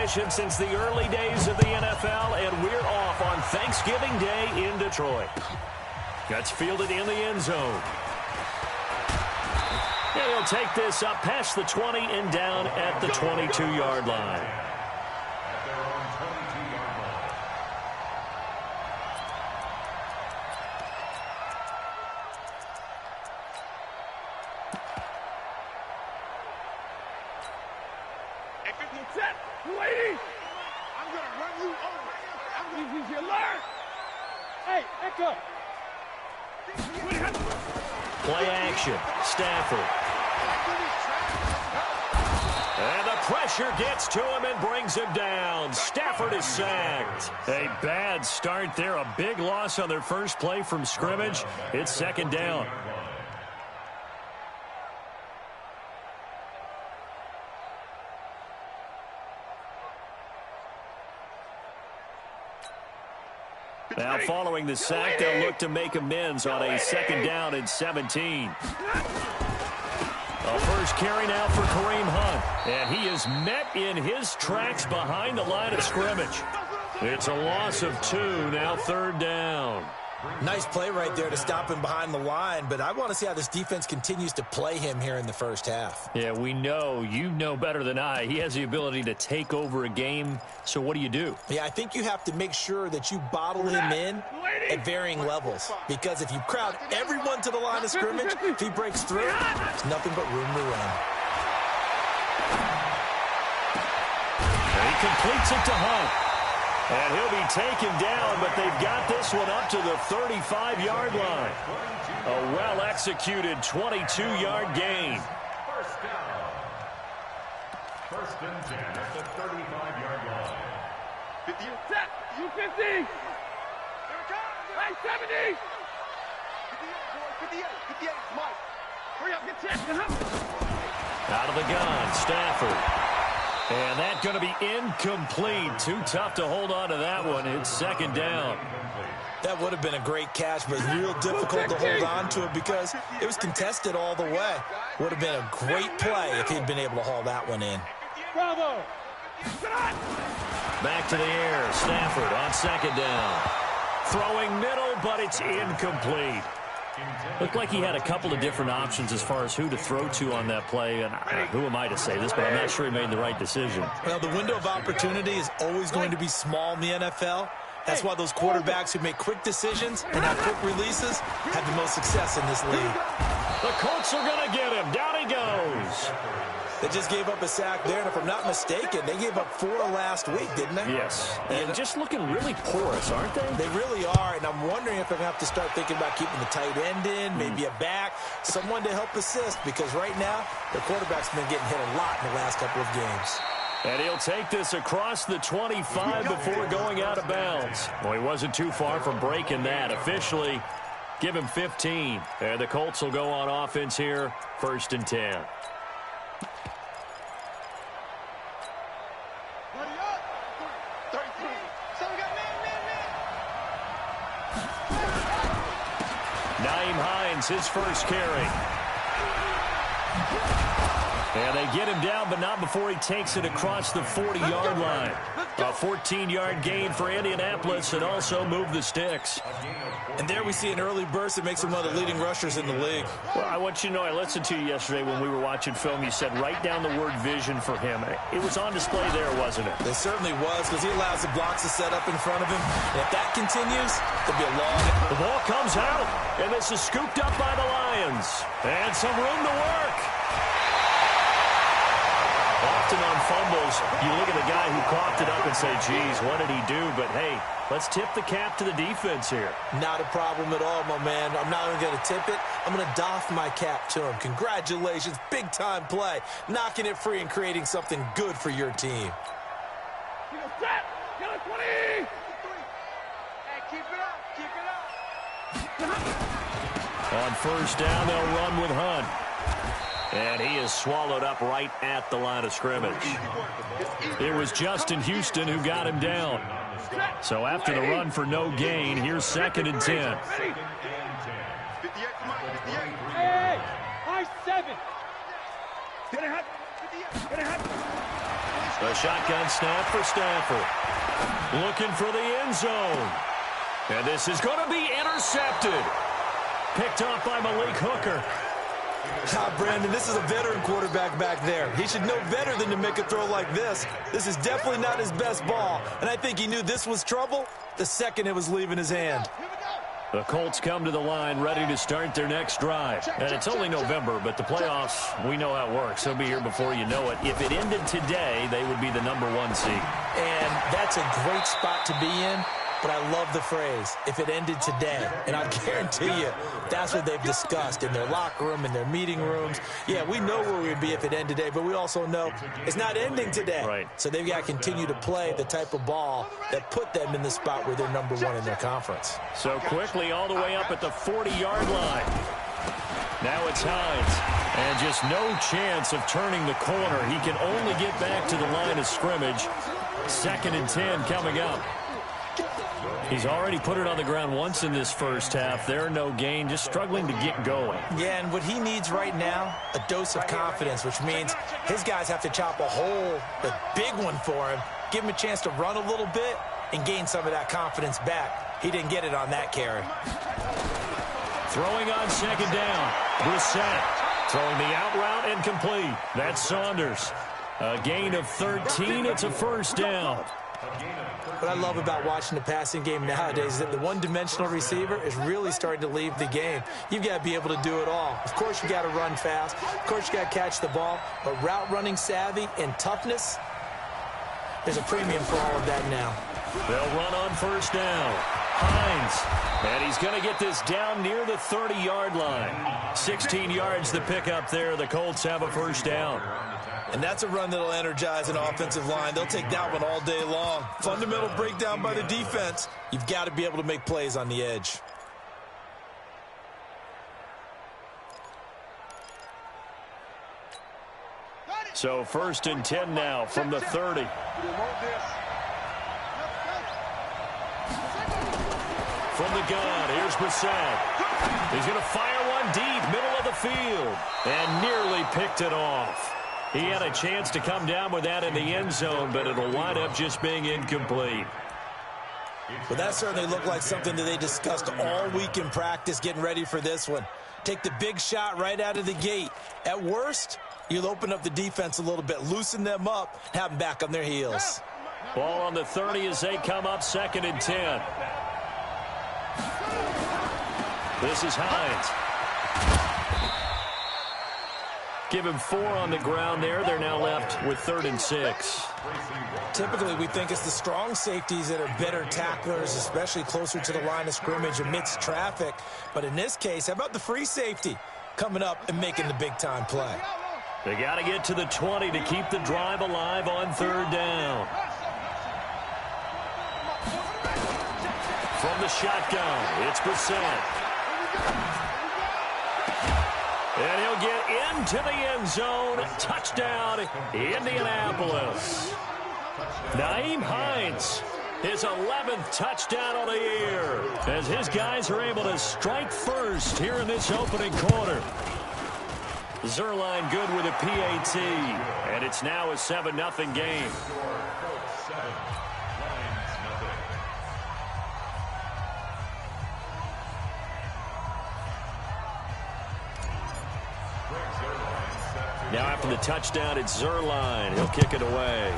possession since the early days of the NFL, and we're off on Thanksgiving Day in Detroit. Gets fielded in the end zone. And he'll take this up past the 20 and down at the 22-yard line. I'm going to run you over. I'm going to learn. Hey, echo. Play action. Stafford. And the pressure gets to him and brings him down. Stafford is sacked. A bad start there. A big loss on their first play from scrimmage. It's second down. Now following the sack, they'll look to make amends on a second down and 17. A first carry now for Kareem Hunt. And he is met in his tracks behind the line of scrimmage. It's a loss of 2, now third down. Nice play right there to stop him behind the line, but I want to see how this defense continues to play him here in the first half. Yeah, we know. You know better than I. He has the ability to take over a game, so what do you do? Yeah, I think you have to make sure that you bottle him in at varying levels, because if you crowd everyone to the line of scrimmage, if he breaks through, there's nothing but room to run. And he completes it to Hunt. And he'll be taken down, but they've got this one up to the 35-yard line. A well-executed 22-yard gain. First and 10 at the 35-yard line. 50. Set. You 50. Here it comes. Hey, 70. 58. 58. Mike. Hurry up. Get checked. Out of the gun, Stafford. And that's going to be incomplete. Too tough to hold on to that one. It's second down. That would have been a great catch, but it's real difficult to hold on to it because it was contested all the way. Would have been a great play if he'd been able to haul that one in. Bravo. Back to the air. Stafford on second down. Throwing middle, but it's incomplete. Looked like he had a couple of different options as far as who to throw to on that play. And who am I to say this, but I'm not sure he made the right decision. Well, the window of opportunity is always going to be small in the NFL. That's why those quarterbacks who make quick decisions and have quick releases have the most success in this league. The Colts are going to get him. Down he goes. They just gave up a sack there, and if I'm not mistaken, they gave up 4 last week, didn't they? Yes. And just looking really porous, aren't they? They really are, and I'm wondering if I'm going to have to start thinking about keeping the tight end in, maybe a back, someone to help assist, because right now, the quarterback's been getting hit a lot in the last couple of games. And he'll take this across the 25 before going out of bounds. Well, he wasn't too far from breaking that. Officially, give him 15. And the Colts will go on offense here, first and 10. His first carry. And they get him down, but not before he takes it across the 40-yard line. A 14-yard gain for Indianapolis and also move the sticks. And there we see an early burst that makes him one of the leading rushers in the league. Well, I want you to know, I listened to you yesterday when we were watching film. You said write down the word vision for him. It was on display there, wasn't it? It certainly was, because he allows the blocks to set up in front of him. And if that continues, there'll be a long... The ball comes out, and this is scooped up by the Lions. And some room to work. Often on fumbles, you look at the guy who coughed it up and say, geez, what did he do? But, hey, let's tip the cap to the defense here. Not a problem at all, my man. I'm not even going to tip it. I'm going to doff my cap to him. Congratulations. Big-time play. Knocking it free and creating something good for your team. Set. Get it, 20. Hey, keep it up. Keep it up. On first down, they'll run with Hunt. And he is swallowed up right at the line of scrimmage. It was Justin Houston who got him down. So after the run for no gain, here's second and 10. Hey, high 7. Get it, 58. Get it, A shotgun snap for Stafford. Looking for the end zone. And this is going to be intercepted. Picked off by Malik Hooker. Brandon, this is a veteran quarterback back there. He should know better than to make a throw like this. This is definitely not his best ball, and I think he knew this was trouble the second it was leaving his hand. The Colts come to the line ready to start their next drive. And it's only November, but the playoffs, we know how it works. They'll be here before you know it. If it ended today, they would be the #1 seed. And that's a great spot to be in. But I love the phrase, if it ended today. And I guarantee you, that's what they've discussed in their locker room, in their meeting rooms. Yeah, we know where we'd be if it ended today, but we also know it's not ending today. Right. So they've got to continue to play the type of ball that put them in the spot where they're #1 in their conference. So quickly all the way up at the 40-yard line. Now it's Hines. And just no chance of turning the corner. He can only get back to the line of scrimmage. 2nd and 10 coming up. He's already put it on the ground once in this first half. There, no gain, just struggling to get going. Yeah, and what he needs right now, a dose of confidence, which means his guys have to chop a hole, a big one for him, give him a chance to run a little bit and gain some of that confidence back. He didn't get it on that carry. Throwing on 2nd down. Brissett throwing the out route incomplete. That's Saunders. A gain of 13. It's a 1st down. What I love about watching the passing game nowadays is that the one-dimensional receiver is really starting to leave the game. You've got to be able to do it all. Of course, you got to run fast. Of course, you got to catch the ball. But route running savvy and toughness, there's a premium for all of that now. They'll run on 1st down. Hines. And he's going to get this down near the 30-yard line. 16 yards to pick up there. The Colts have a 1st down. And that's a run that'll energize an offensive line. They'll take that one all day long. Fundamental breakdown by the defense. You've got to be able to make plays on the edge. So 1st and 10 now from the 30. From the gun, here's Brissett. He's going to fire one deep, middle of the field, and nearly picked it off. He had a chance to come down with that in the end zone, but it'll wind up just being incomplete. Well, that certainly looked like something that they discussed all week in practice getting ready for this one. Take the big shot right out of the gate. At worst, you'll open up the defense a little bit, loosen them up, have them back on their heels. Ball on the 30 as they come up 2nd and 10. This is Hines. Give him 4 on the ground there. They're now left with 3rd and 6. Typically, we think it's the strong safeties that are better tacklers, especially closer to the line of scrimmage amidst traffic. But in this case, how about the free safety coming up and making the big-time play? They got to get to the 20 to keep the drive alive on 3rd down. From the shotgun, it's Brissett. And he'll get into the end zone. Touchdown, Indianapolis. Nyheim Hines, his 11th touchdown of the year, as his guys are able to strike first here in this opening quarter. Zuerlein good with a PAT, and it's now a 7-0 game. Now after the touchdown, it's Zuerlein. He'll kick it away.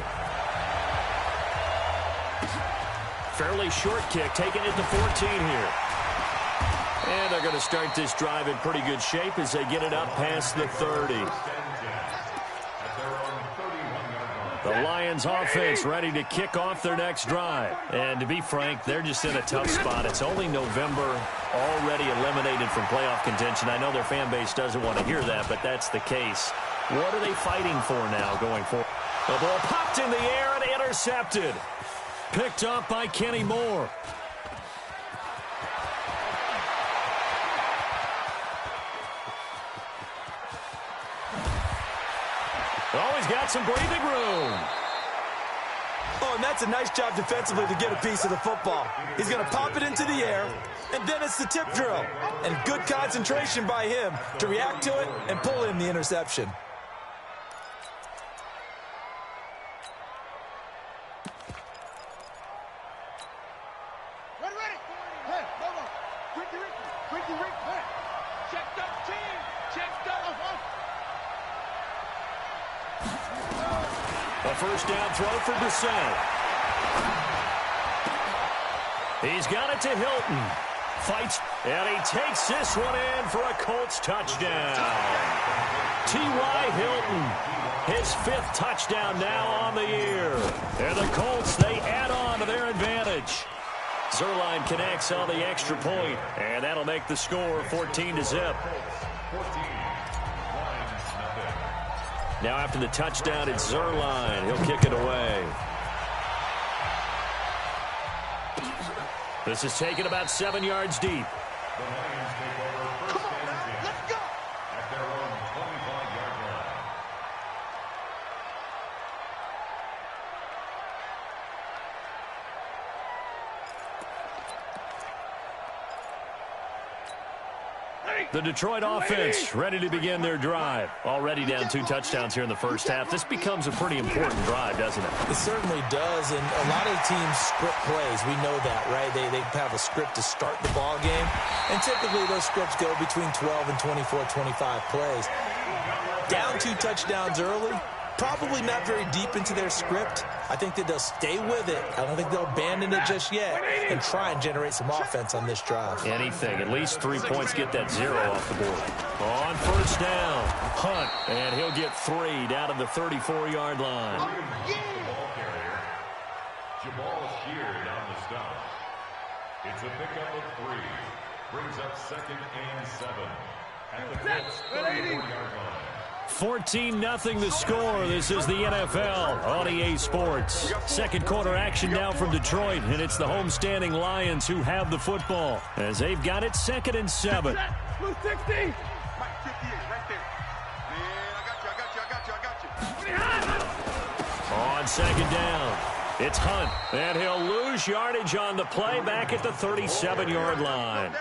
Fairly short kick, taking it to 14 here. And they're going to start this drive in pretty good shape as they get it up past the 30. The Lions offense ready to kick off their next drive. And to be frank, they're just in a tough spot. It's only November, already eliminated from playoff contention. I know their fan base doesn't want to hear that, but that's the case. What are they fighting for now going forward? The ball popped in the air and intercepted. Picked up by Kenny Moore. Oh, he's got some breathing room. Oh, and that's a nice job defensively to get a piece of the football. He's going to pop it into the air, and then it's the tip drill. And good concentration by him to react to it and pull in the interception. A first down throw for Brissett. He's got it to Hilton. Fights, and he takes this one in for a Colts touchdown. T.Y. Hilton, his 5th touchdown now on the year. And the Colts, they add on to their advantage. Zuerlein connects on the extra point, and that'll make the score 14-0. Now after the touchdown, it's Zuerlein. He'll kick it away. This is taken about 7 yards deep. The Lions take over first and 10. Let's go! At their own 25-yard line. The Detroit offense ready to begin their drive. Already down 2 touchdowns here in the first half. This becomes a pretty important drive, doesn't it? It certainly does, and a lot of teams script plays. We know that, right? They have a script to start the ball game, and typically those scripts go between 12 and 24, 25 plays. Down 2 touchdowns early, probably not very deep into their script. I think that they'll stay with it. I don't think they'll abandon it just yet and try and generate some offense on this drive. Anything. At least 3 points, get that 0 off the board. On first down, Hunt, and he'll get 3 down to the 34-yard line. Jamal sheared on the stop. It's a pickup of 3. Brings up 2nd and 7. At the Colts 34-yard line. 14-0 the score. This is the NFL on EA Sports. Second quarter action now from Detroit, and it's the homestanding Lions who have the football as they've got it 2nd and 7. Blue 60. Mike 58 right there. Man, I got you. On 2nd down, it's Hunt, and he'll lose yardage on the play back at the 37-yard line.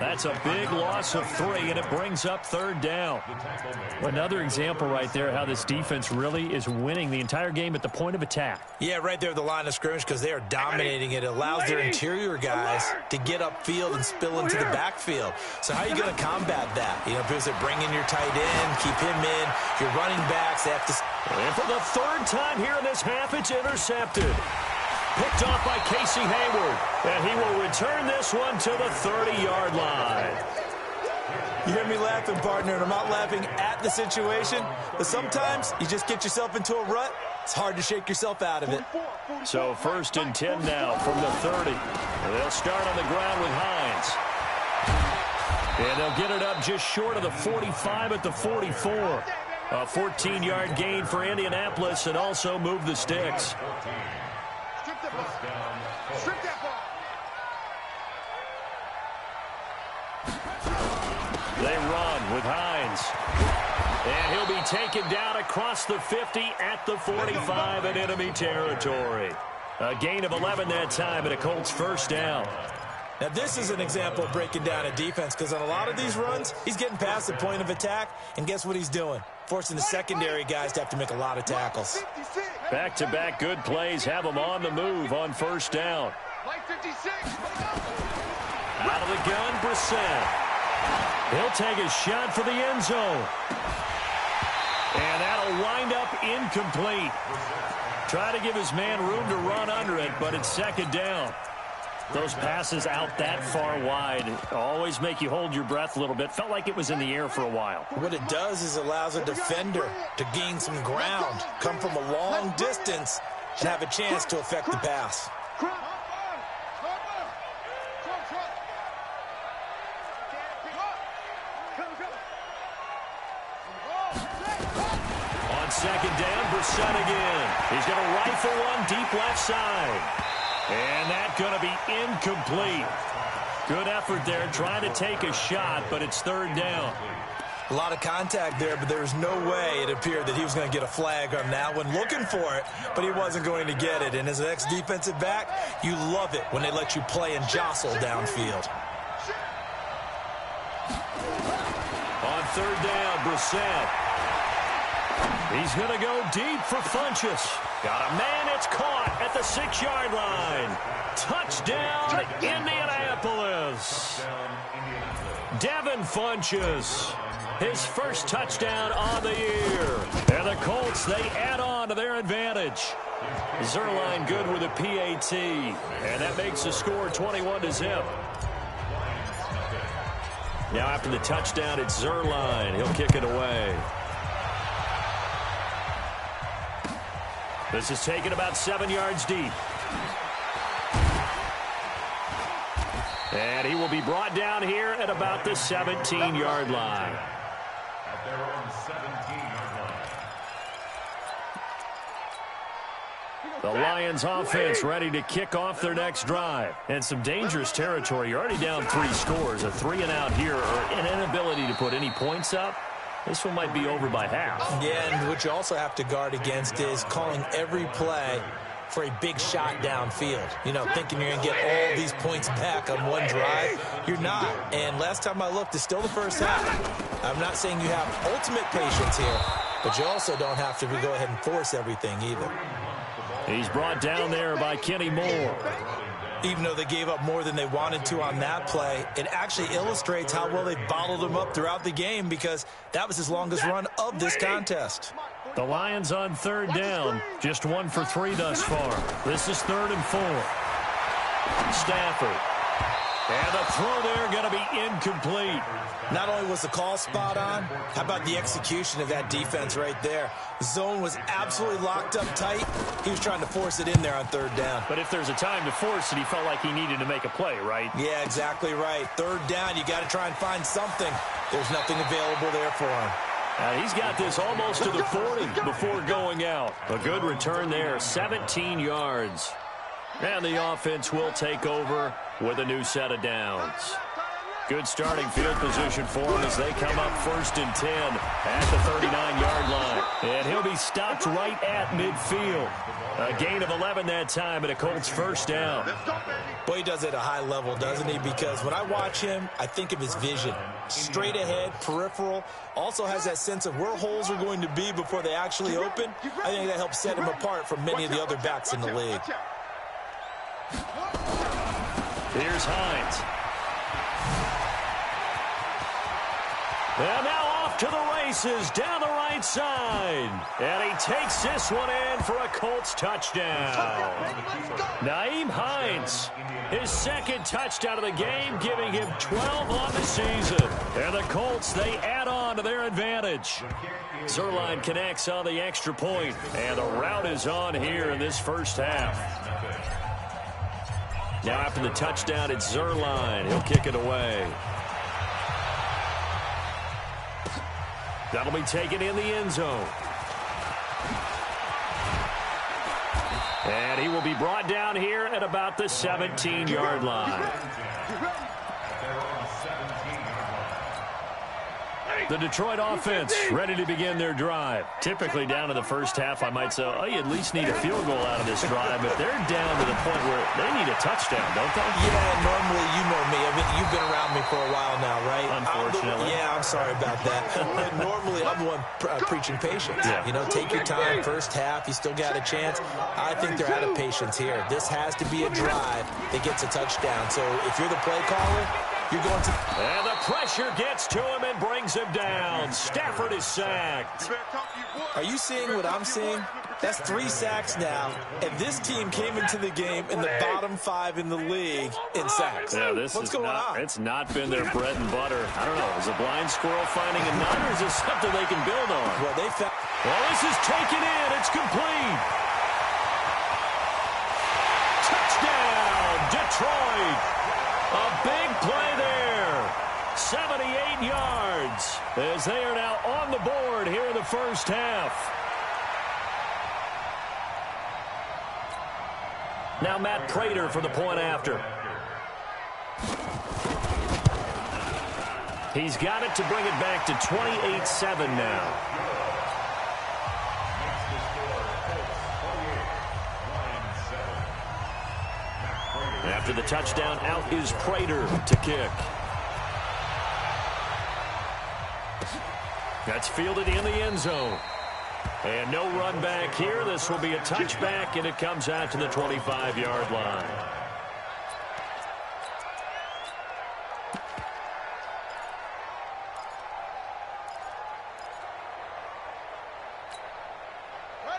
That's a big loss of 3, and it brings up 3rd down. Another example right there how this defense really is winning the entire game at the point of attack. Yeah, right there at the line of scrimmage because they are dominating it. It allows their interior guys to get upfield and spill into the backfield. So how are you going to combat that? You know, because they bring in your tight end, keep him in. Your running backs, they have to... And for the 3rd time here in this half, it's intercepted. Picked off by Casey Hayward, and he will return this one to the 30-yard line. You hear me laughing, partner, and I'm not laughing at the situation, but sometimes you just get yourself into a rut. It's hard to shake yourself out of it. So 1st and 10 now from the 30. They'll start on the ground with Hines. And they'll get it up just short of the 45 at the 44. A 14-yard gain for Indianapolis and also move the sticks. Strip that ball. They run with Hines. And he'll be taken down across the 50 at the 45 in enemy territory. A gain of 11 that time and a Colts 1st down. Now, this is an example of breaking down a defense because on a lot of these runs, he's getting past the point of attack, and guess what he's doing? Forcing the secondary guys to have to make a lot of tackles. Back-to-back good plays have them on the move on 1st down. Out of the gun, Brissett. He'll take a shot for the end zone. And that'll wind up incomplete. Try to give his man room to run under it, but it's 2nd down. Those passes out that far wide always make you hold your breath a little bit. Felt like it was in the air for a while. What it does is allows a defender to gain some ground, come from a long distance, and have a chance to affect the pass. On 2nd down, Brissett again. He's going to rifle one deep left side. And that's going to be incomplete. Good effort there trying to take a shot, but it's 3rd down. A lot of contact there, but there was no way it appeared that he was going to get a flag on that one. Looking for it, but he wasn't going to get it. And as an ex-defensive back, you love it when they let you play and jostle downfield. On 3rd down, Brissett. He's going to go deep for Funchess. Got a man, it's caught at the 6-yard line. Touchdown, Indianapolis. Funches. Devin Funches. His first touchdown on the year. And the Colts, they add on to their advantage. Zuerlein good with a PAT. And that makes the score 21-0. Now after the touchdown, it's Zuerlein. He'll kick it away. This is taken about 7 yards deep. And he will be brought down here at about the 17-yard line. At their own 17-yard line. The Lions offense ready to kick off their next drive. And some dangerous territory. You're already down 3 scores. A 3-and-out here or an inability to put any points up. This one might be over by half. Yeah, and what you also have to guard against is calling every play for a big shot downfield. You know, thinking you're going to get all these points back on one drive. You're not. And last time I looked, it's still the first half. I'm not saying you have ultimate patience here, but you also don't have to go ahead and force everything either. He's brought down there by Kenny Moore. Even though they gave up more than they wanted to on that play, it actually illustrates how well they bottled him up throughout the game because that was his longest run of this contest. The Lions on third down, just 1 for 3 thus far. This is 3rd and 4. Stafford. And the throw there going to be incomplete. Not only was the call spot on, how about the execution of that defense right there? Zone was absolutely locked up tight. He was trying to force it in there on 3rd down. But if there's a time to force it, he felt like he needed to make a play, right? Yeah, exactly right. 3rd down, you got to try and find something. There's nothing available there for him. He's got this almost to the 40 before going out. A good return there, 17 yards. And the offense will take over with a new set of downs. Good starting field position for him as they come up 1st and 10 at the 39-yard line. And he'll be stopped right at midfield. A gain of 11 that time and a Colts first down. Boy, he does it at a high level, doesn't he? Because when I watch him, I think of his vision. Straight ahead, peripheral. Also has that sense of where holes are going to be before they actually open. I think that helps set him apart from many of the other backs in the league. Here's Hines. And now off to the races down the right side. And he takes this one in for a Colts touchdown. Nyheim Hines, his 2nd touchdown of the game, giving him 12 on the season. And the Colts, they add on to their advantage. Zuerlein connects on the extra point, and the route is on here in this first half. Now after the touchdown, it's Zuerlein. He'll kick it away. That'll be taken in the end zone. And he will be brought down here at about the 17-yard line. The Detroit offense ready to begin their drive. Typically down to the first half, I might say, oh, you at least need a field goal out of this drive, but they're down to the point where they need a touchdown, don't they? Yeah, normally, you know me. I mean, you've been around me for a while now, right? Unfortunately. I'm sorry about that. Normally, I'm the one preaching patience. Yeah. You know, take your time, first half, you still got a chance. I think they're out of patience here. This has to be a drive that gets a touchdown. So if you're the play caller, you're going to... And the pressure gets to him and brings him down. Stafford is sacked. Are you seeing what I'm seeing? That's 3 sacks now, and this team came into the game in the bottom 5 in the league in sacks. Yeah, What's going on? It's not been their bread and butter. I don't know. Is a blind squirrel finding a nut, or is this something they can build on? Well, this is taken in. It's complete. Touchdown, Detroit. A big play there. 78 yards as they are now on the board here in the first half. Now Matt Prater for the point after. He's got it to bring it back to 28-7 now. After the touchdown, out is Prater to kick. That's fielded in the end zone. And no run back here. This will be a touchback, and it comes out to the 25-yard line.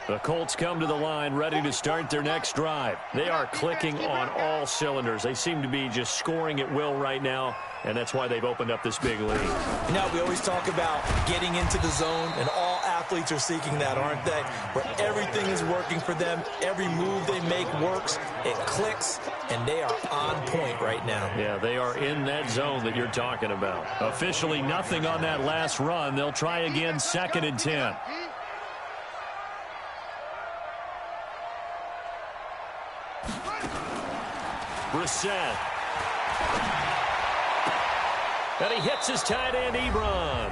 The Colts come to the line ready to start their next drive. They are clicking on all cylinders. They seem to be just scoring at will right now, and that's why they've opened up this big lead. You know, we always talk about getting into the zone, and all athletes are seeking that, aren't they? Where everything is working for them, every move they make works, it clicks, and they are on point right now. Yeah, they are in that zone that you're talking about. Officially nothing on that last run. They'll try again, 2nd and 10. Brissett. And he hits his tight end, Ebron.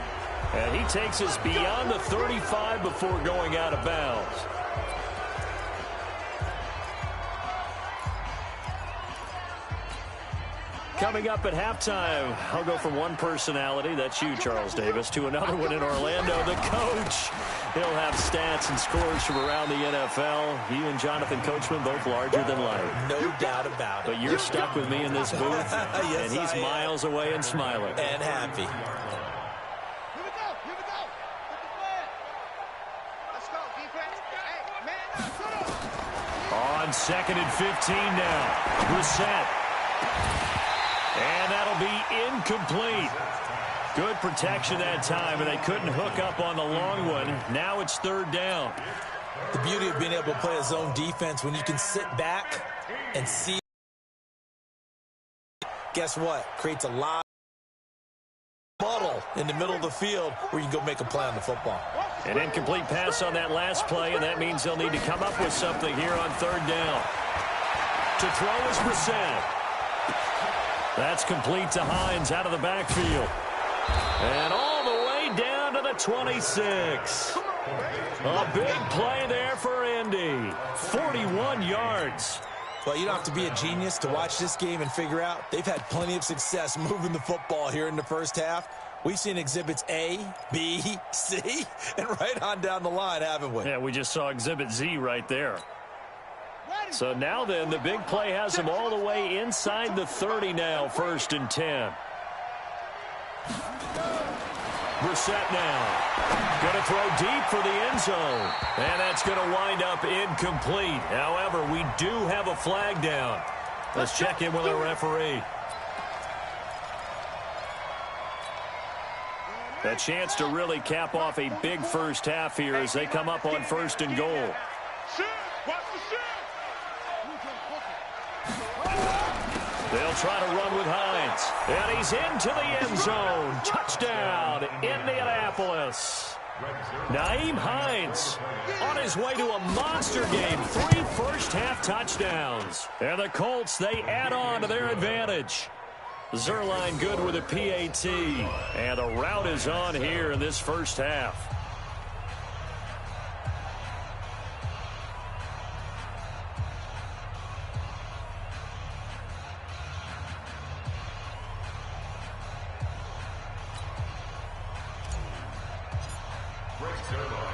And he takes us beyond the 35 before going out of bounds. Coming up at halftime, I'll go from one personality, that's you, Charles Davis, to another one in Orlando, the coach. He'll have stats and scores from around the NFL. You and Jonathan Coachman both larger than life. No doubt about it. But you're stuck with me in this booth, yes, and he's miles away and smiling. And happy. Here we go. Here we go. Let's go, defense. Hey, man. On 2nd and 15 now. Brissett. And that'll be incomplete. Good protection that time, and they couldn't hook up on the long one. Now it's 3rd down. The beauty of being able to play a zone defense when you can sit back and see. Guess what? Creates a lot of muddle in the middle of the field where you can go make a play on the football. An incomplete pass on that last play, and that means they'll need to come up with something here on 3rd down. To throw is Brissett. That's complete to Hines out of the backfield. And all the way down to the 26. A big play there for Indy. 41 yards. Well, you don't have to be a genius to watch this game and figure out they've had plenty of success moving the football here in the first half. We've seen exhibits A, B, C, and right on down the line, haven't we? Yeah, we just saw exhibit Z right there. So now then, the big play has them all the way inside the 30 now, 1st and 10. Brissett now. Going to throw deep for the end zone. And that's going to wind up incomplete. However, we do have a flag down. Let's check in with our referee. A chance to really cap off a big first half here as they come up on 1st and goal. They'll try to run with Hines. And he's into the end zone. Touchdown, Indianapolis. Nyheim Hines on his way to a monster game. 3 first-half touchdowns. And the Colts, they add on to their advantage. Zerline good with a PAT. And the route is on here in this first half.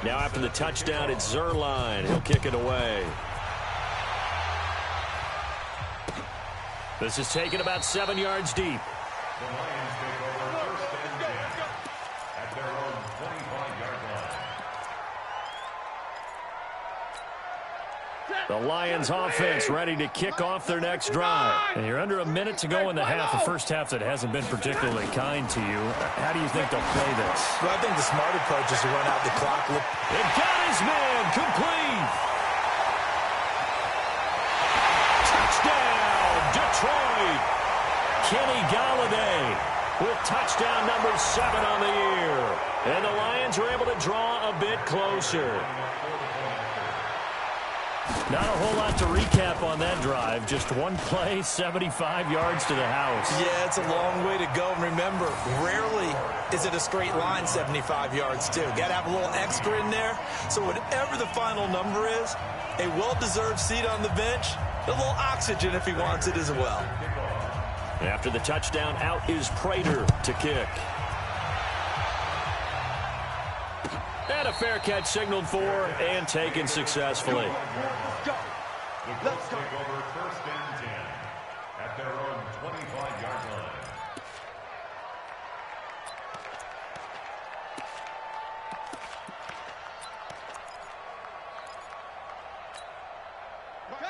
Now after the touchdown, it's Zerline. He'll kick it away. This is taken about 7 yards deep. The Lions take over 1st and 10 at their own 25-yard line. The Lions offense ready to kick off their next drive. And you're under a minute to go in the half, a first half that hasn't been particularly kind to you. How do you think they'll play this? Well, I think the smart approach is to run out the clock. It got his man complete. Touchdown, Detroit. Kenny Golladay with touchdown number 7 on the year. And the Lions are able to draw a bit closer. Not a whole lot to recap on that drive. Just one play, 75 yards to the house. Yeah, it's a long way to go. And remember, rarely is it a straight line 75 yards, too. Got to have a little extra in there. So whatever the final number is, a well-deserved seat on the bench, a little oxygen if he wants it as well. After the touchdown, out is Prater to kick. And a fair catch signaled for and taken successfully. Let's take over 1st and 10 at their own 25-yard line.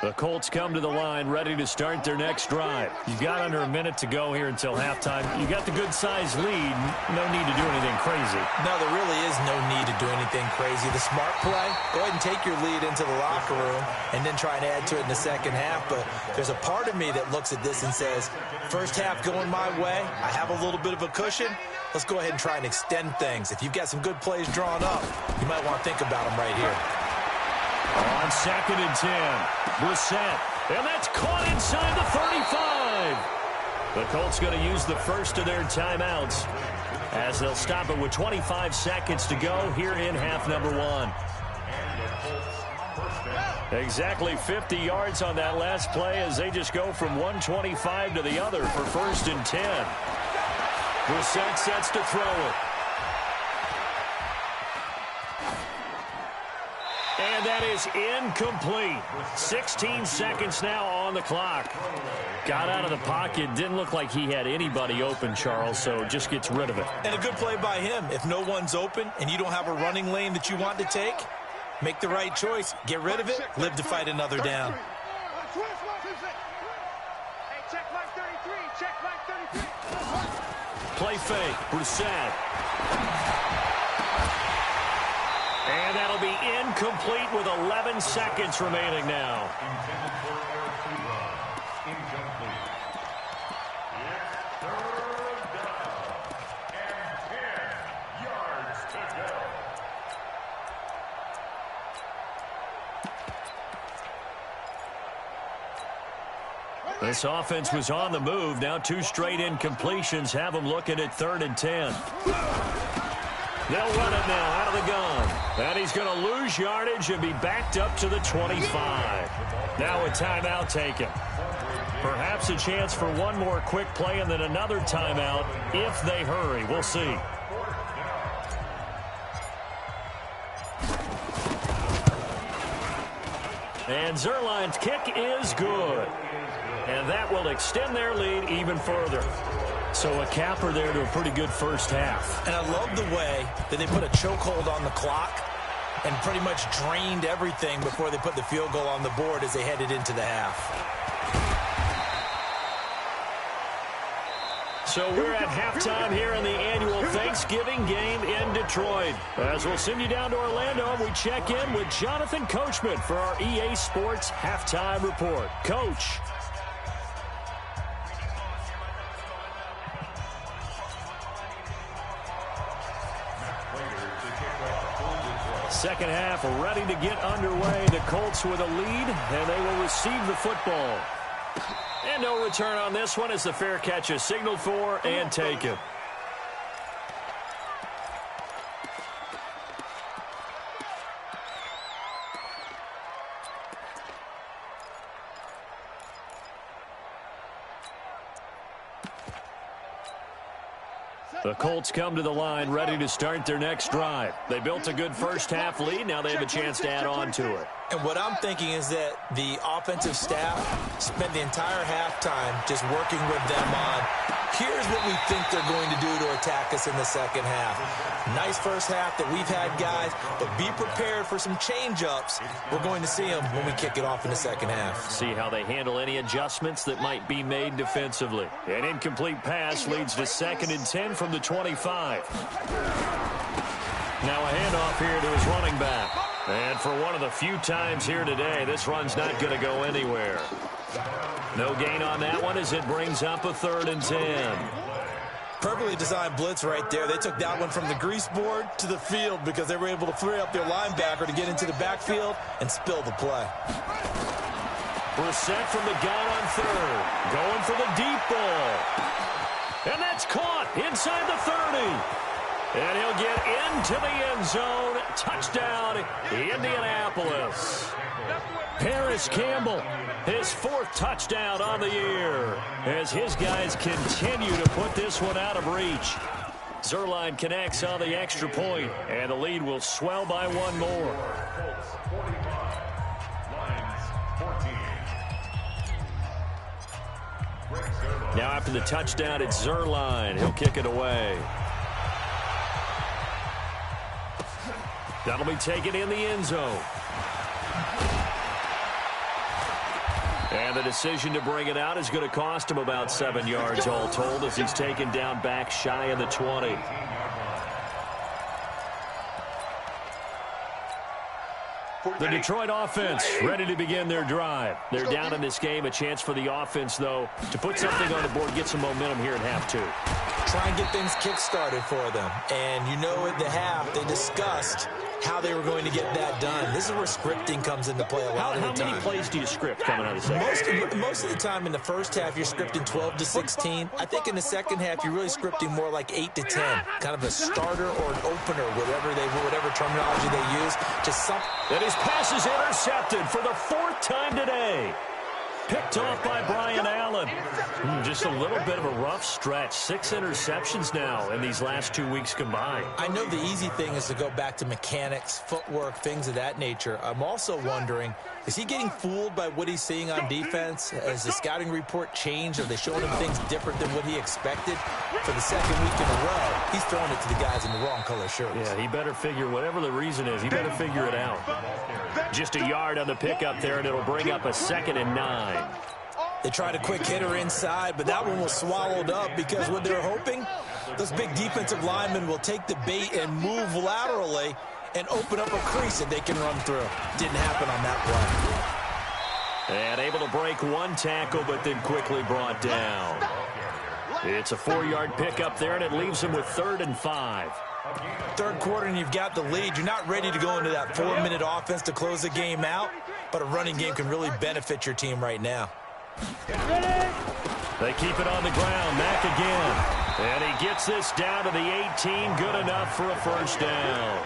The Colts come to the line ready to start their next drive. You've got under a minute to go here until halftime. You got the good-sized lead. No need to do anything crazy. No, there really is no need to do anything crazy. The smart play, go ahead and take your lead into the locker room and then try and add to it in the second half. But there's a part of me that looks at this and says, first half going my way, I have a little bit of a cushion. Let's go ahead and try and extend things. If you've got some good plays drawn up, you might want to think about them right here. On 2nd and 10, Brissett, and that's caught inside the 35. The Colts going to use the first of their timeouts as they'll stop it with 25 seconds to go here in half number 1. Exactly 50 yards on that last play as they just go from 125 to the other for 1st and 10. Brissett sets to throw it. And that is incomplete. 16 seconds now on the clock. Got out of the pocket. Didn't look like he had anybody open, Charles, so just gets rid of it. And a good play by him. If no one's open and you don't have a running lane that you want to take, make the right choice. Get rid of it. Live to fight another down. Play fake. Brissett. And that'll be incomplete with 11 seconds remaining now. Intended for a 2-run. Incomplete. It's 3rd down. And 10 yards to go. This offense was on the move. Now 2 straight incompletions have them looking at 3rd and 10. They'll run it now out of the gun. And he's going to lose yardage and be backed up to the 25. Now a timeout taken. Perhaps a chance for one more quick play and then another timeout if they hurry. We'll see. And Zuerlein's kick is good. And that will extend their lead even further. So a capper there to a pretty good first half. And I love the way that they put a chokehold on the clock and pretty much drained everything before they put the field goal on the board as they headed into the half. So we're at halftime here in the annual Thanksgiving game in Detroit. As we'll send you down to Orlando, we check in with Jonathan Coachman for our EA Sports Halftime Report. Coach. Second half ready to get underway. The Colts with a lead, and they will receive the football. And no return on this one as the fair catch is signaled for and taken. The Colts come to the line ready to start their next drive. They built a good first half lead. Now they have a chance to add on to it. And what I'm thinking is that the offensive staff spent the entire halftime just working with them on, here's what we think they're going to do to attack us in the second half. Nice first half that we've had, guys, but be prepared for some change-ups. We're going to see them when we kick it off in the second half. See how they handle any adjustments that might be made defensively. An incomplete pass leads to 2nd and 10 from the 25. Now a handoff here to his running back. And for one of the few times here today, this run's not going to go anywhere. No gain on that one as it brings up a 3rd and 10. Perfectly designed blitz right there. They took that one from the grease board to the field because they were able to free up their linebacker to get into the backfield and spill the play. Brissett from the gun on 3rd. Going for the deep ball. And that's caught inside the 30. And he'll get into the end zone. Touchdown, Indianapolis. Paris Campbell, his 4th touchdown on the year, as his guys continue to put this one out of reach. Zuerlein connects on the extra point, and the lead will swell by one more. Now after the touchdown, it's Zuerlein. He'll kick it away. That'll be taken in the end zone. And the decision to bring it out is going to cost him about 7 yards all told as he's taken down back shy of the 20. The Detroit offense ready to begin their drive. They're down in this game. A chance for the offense, though, to put something on the board, get some momentum here at half 2. Try and get things kick-started for them. And you know at the half, they discussed how they were going to get that done. This is where scripting comes into play a lot of the time. How many plays do you script coming out of the second? Most of the time in the first half, you're scripting 12 to 16. I think in the second half, you're really scripting more like 8 to 10. Kind of a starter or an opener, whatever terminology they use. Just something. And his pass is intercepted for the 4th time today. Picked off by Brian Allen. Just a little bit of a rough stretch. 6 interceptions now in these last 2 weeks combined. I know the easy thing is to go back to mechanics, footwork, things of that nature. I'm also wondering, is he getting fooled by what he's seeing on defense? Has the scouting report changed? Are they showing him things different than what he expected? For the second week in a row, he's throwing it to the guys in the wrong color shirts. Yeah, he better figure, whatever the reason is, he better figure it out. Just a yard on the pickup there, and it'll bring up a 2nd and 9. They tried a quick hitter inside, but that one was swallowed up because what they're hoping, those big defensive linemen will take the bait and move laterally and open up a crease that they can run through. Didn't happen on that play. And able to break one tackle, but then quickly brought down. It's a 4-yard pickup there, and it leaves him with 3rd and 5. Third quarter, and you've got the lead. You're not ready to go into that 4-minute offense to close the game out, but a running game can really benefit your team right now. They keep it on the ground. Mack again. And he gets this down to the 18. Good enough for a 1st down.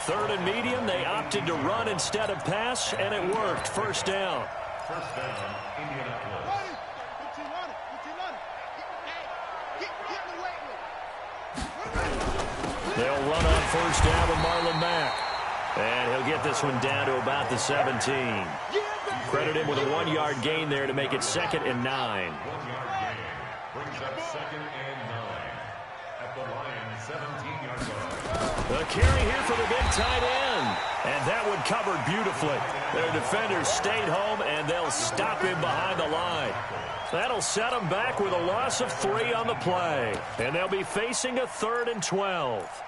3rd and medium. They opted to run instead of pass, and it worked. 1st down. 1st down, Indianapolis. They'll run on 1st down with Marlon Mack. And he'll get this one down to about the 17. Credit him with a 1-yard gain there to make it 2nd and 9. 1-yard gain brings up 2nd and 9 at the Lions' 17-yard line. The carry here for the big tight end. And that one covered beautifully. Their defenders stayed home, and they'll stop him behind the line. That'll set them back with a loss of 3 on the play. And they'll be facing a 3rd and 12.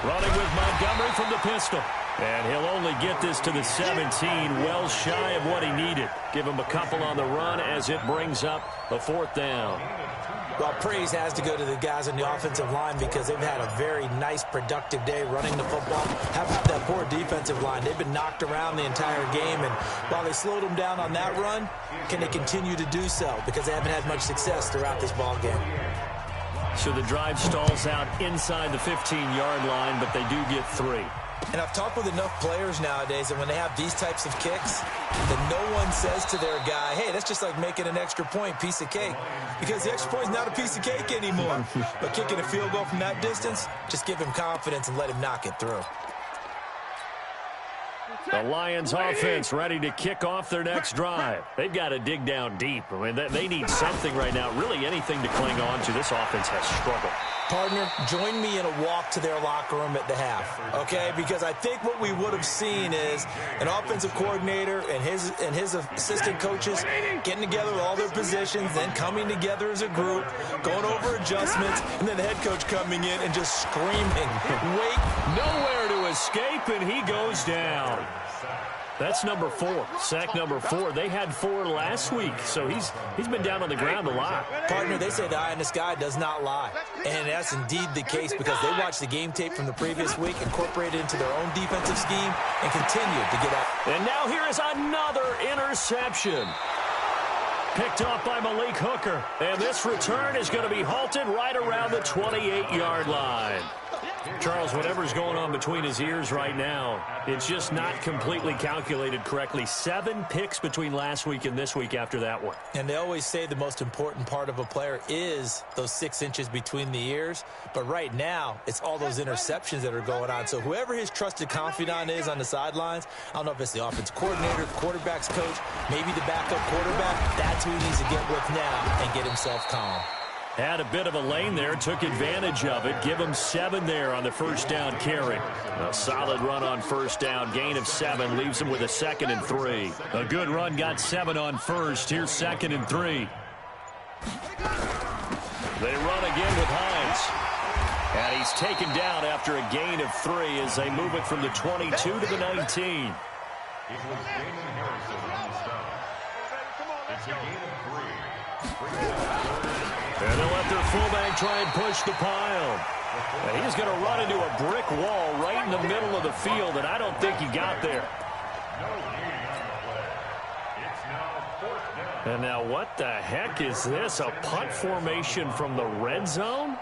Running with Montgomery from the pistol. And he'll only get this to the 17, well shy of what he needed. Give him a couple on the run as it brings up a 4th down. Well, praise has to go to the guys on the offensive line because they've had a very nice, productive day running the football. How about that poor defensive line? They've been knocked around the entire game, and while they slowed them down on that run, can they continue to do so? Because they haven't had much success throughout this ball game. So the drive stalls out inside the 15-yard line, but they do get 3. And I've talked with enough players nowadays that when they have these types of kicks, that no one says to their guy, hey, that's just like making an extra point, piece of cake. Because the extra point is not a piece of cake anymore. But kicking a field goal from that distance, just give him confidence and let him knock it through. The Lions offense ready to kick off their next drive. They've got to dig down deep. I mean, they need something right now, really anything to cling on to. This offense has struggled. Partner, join me in a walk to their locker room at the half, okay? Because I think what we would have seen is an offensive coordinator and his assistant coaches getting together with all their positions, then coming together as a group, going over adjustments, and then the head coach coming in and just screaming, wait. Nowhere to escape, and he goes down. That's number 4, sack number 4. They had 4 last week, so he's been down on the ground a lot. Partner, they say the eye in the sky does not lie, and that's indeed the case because they watched the game tape from the previous week, incorporated it into their own defensive scheme, and continued to get up. And now here is another interception. Picked off by Malik Hooker, and this return is going to be halted right around the 28-yard line. Charles, whatever's going on between his ears right now, it's just not completely calculated correctly. 7 picks between last week and this week after that one. And they always say the most important part of a player is those 6 inches between the ears. But right now, it's all those interceptions that are going on. So whoever his trusted confidant is on the sidelines, I don't know if it's the offensive coordinator, the quarterback's coach, maybe the backup quarterback, that's who he needs to get with now and get himself calm. Had a bit of a lane there, took advantage of it. Give him 7 there on the first down carry. A solid run on first down. Gain of 7 leaves him with a 2nd and 3. A good run got 7 on first. Here's 2nd and 3. They run again with Hines. And he's taken down after a gain of 3 as they move it from the 22 to the 19. It was Damon Harrison on the stop. It's a gain of 3. And they'll let their fullback try and push the pile. And he's going to run into a brick wall right in the middle of the field, and I don't think he got there. No gain on the play. It's now 4th down. And now what the heck is this? A punt formation from the red zone?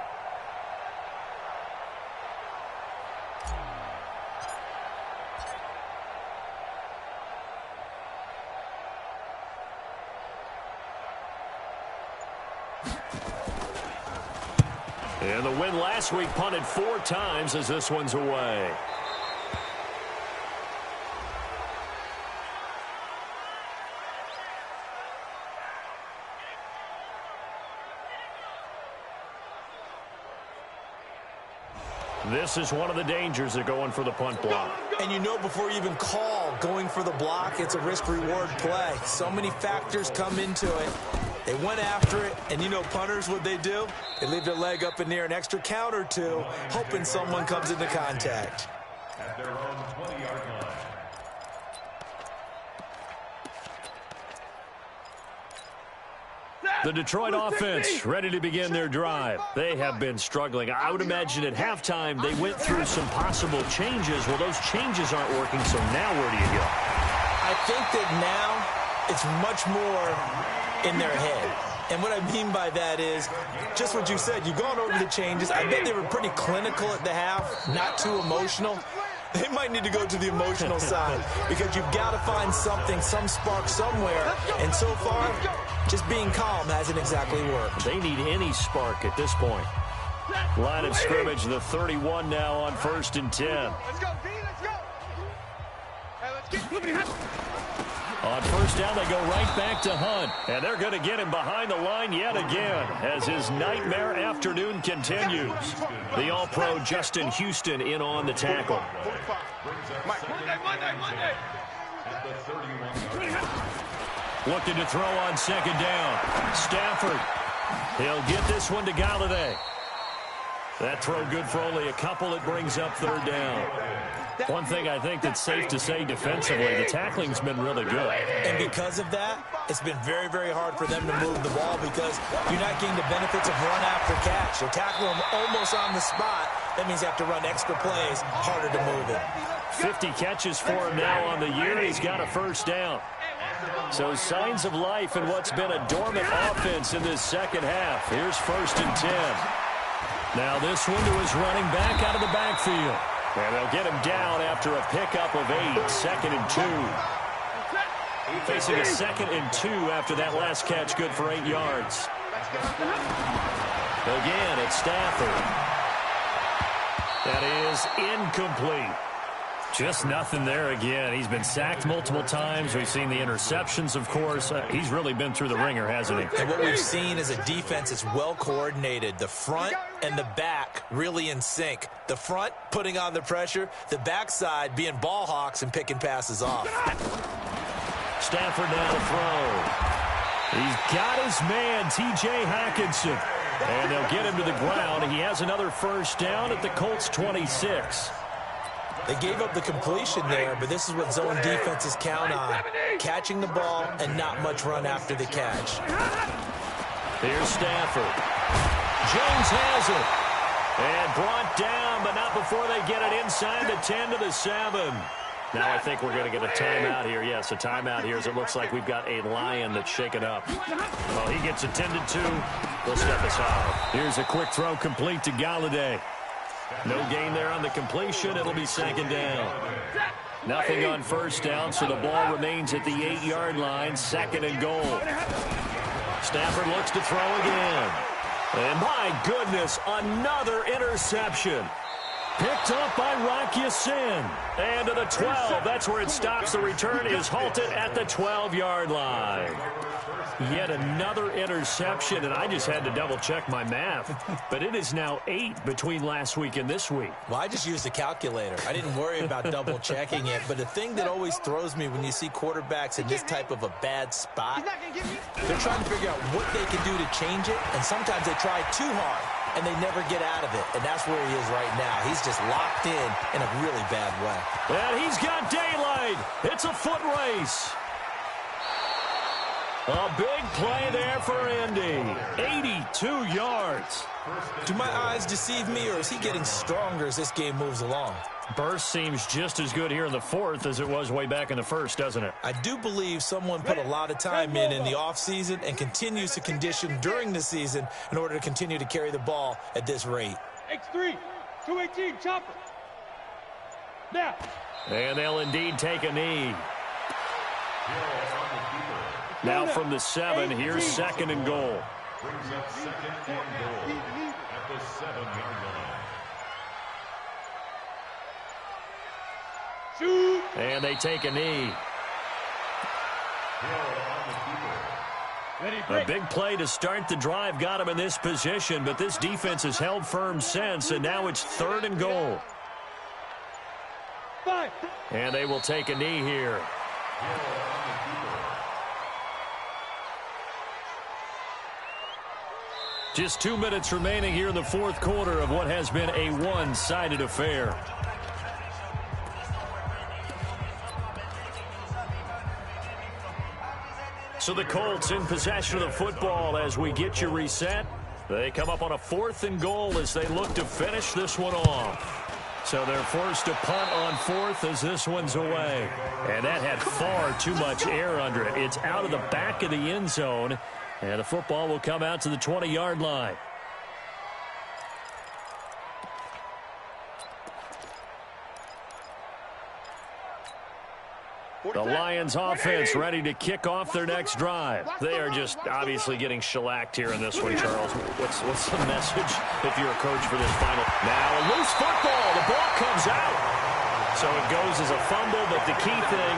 And the win last week punted 4 times as this one's away. This is one of the dangers of going for the punt block. And you know before you even call going for the block, it's a risk-reward play. So many factors come into it. They went after it, and you know punters, what they do? They leave their leg up in the air an extra count or 2, hoping someone comes into contact. At their own 20-yard line. The Detroit offense ready to begin their drive. They have been struggling. I would imagine at halftime they went through some possible changes. Well, those changes aren't working, so now where do you go? I think that now it's much more in their head. And what I mean by that is just what you said. You've gone over the changes. I bet they were pretty clinical at the half, not too emotional. They might need to go to the emotional side because you've got to find something, some spark somewhere. And so far, just being calm hasn't exactly worked. They need any spark at this point. Line of scrimmage, the 31 now on 1st and 10. Let's go, D, let's go. Hey, let's get moving. On first down, they go right back to Hunt. And they're going to get him behind the line yet again as his nightmare afternoon continues. The All-Pro Justin Houston in on the tackle. Monday. Looking to throw on 2nd down. Stafford. He'll get this one to Galladay. That throw good for only a couple. It brings up 3rd down. One thing I think that's safe to say defensively, the tackling's been really good. And because of that, it's been very, very hard for them to move the ball because you're not getting the benefits of run after catch. You tackle them almost on the spot. That means you have to run extra plays, harder to move it. 50 catches for him now on the year. He's got a 1st down. So signs of life in what's been a dormant offense in this second half. Here's 1st and 10. Now this one to his running back out of the backfield. And they'll get him down after a pickup of 8, 2nd and 2. Facing a 2nd and 2 after that last catch, good for 8 yards. Again, it's Stafford. That is incomplete. Just nothing there again. He's been sacked multiple times. We've seen the interceptions, of course. He's really been through the ringer, hasn't he? And what we've seen is a defense that's well coordinated. The front and the back really in sync. The front putting on the pressure. The backside being ball hawks and picking passes off. Stafford now to throw. He's got his man, T.J. Hawkinson. And they'll get him to the ground. He has another 1st down at the Colts 26. They gave up the completion there, but this is what zone defenses count on. Catching the ball and not much run after the catch. Here's Stafford. Jones has it. And brought down, but not before they get it inside the 10 to the 7. Now I think we're going to get a timeout here. Yes, a timeout here as it looks like we've got a lion that's shaken up. Well, he gets attended to. We'll step aside. Here's a quick throw complete to Galladay. No gain there on the completion. It'll be 2nd down. Nothing on 1st down, so the ball remains at the 8-yard line. 2nd and goal. Stafford looks to throw again. And my goodness, another interception. Picked off by Rocky Sin. And to the 12. That's where it stops. The return is halted at the 12-yard line. Yet another interception, and I just had to double-check my math. But it is now 8 between last week and this week. Well, I just used a calculator. I didn't worry about double-checking it. But the thing that always throws me when you see quarterbacks in this type of a bad spot, they're trying to figure out what they can do to change it, and sometimes they try too hard, and they never get out of it. And that's where he is right now. He's just locked in a really bad way. And he's got daylight. It's a foot race. A big play there for Indy. 82 yards. Do my eyes deceive me, or is he getting stronger as this game moves along? Burst seems just as good here in the fourth as it was way back in the first, doesn't it? I do believe someone put a lot of time in the offseason and continues to condition during the season in order to continue to carry the ball at this rate. X3, 218, chopper. Now. And they'll indeed take a knee. Now from the 7, here's 2nd and goal. Brings up 2nd and goal at the 7-yard line. Shoot. And they take a knee. A big play to start the drive got him in this position, but this defense has held firm since, and now it's 3rd and goal. 5. And they will take a knee here. Just 2 minutes remaining here in the fourth quarter of what has been a one-sided affair. So the Colts in possession of the football as we get you reset. They come up on a 4th and goal as they look to finish this one off. So they're forced to punt on 4th as this one's away. And that had far too much air under it. It's out of the back of the end zone. And the football will come out to the 20-yard line. The Lions offense ready to kick off their next drive. They are just obviously getting shellacked here in this one, Charles. What's the message if you're a coach for this final? Now a loose football. The ball comes out. So it goes as a fumble, but the key thing,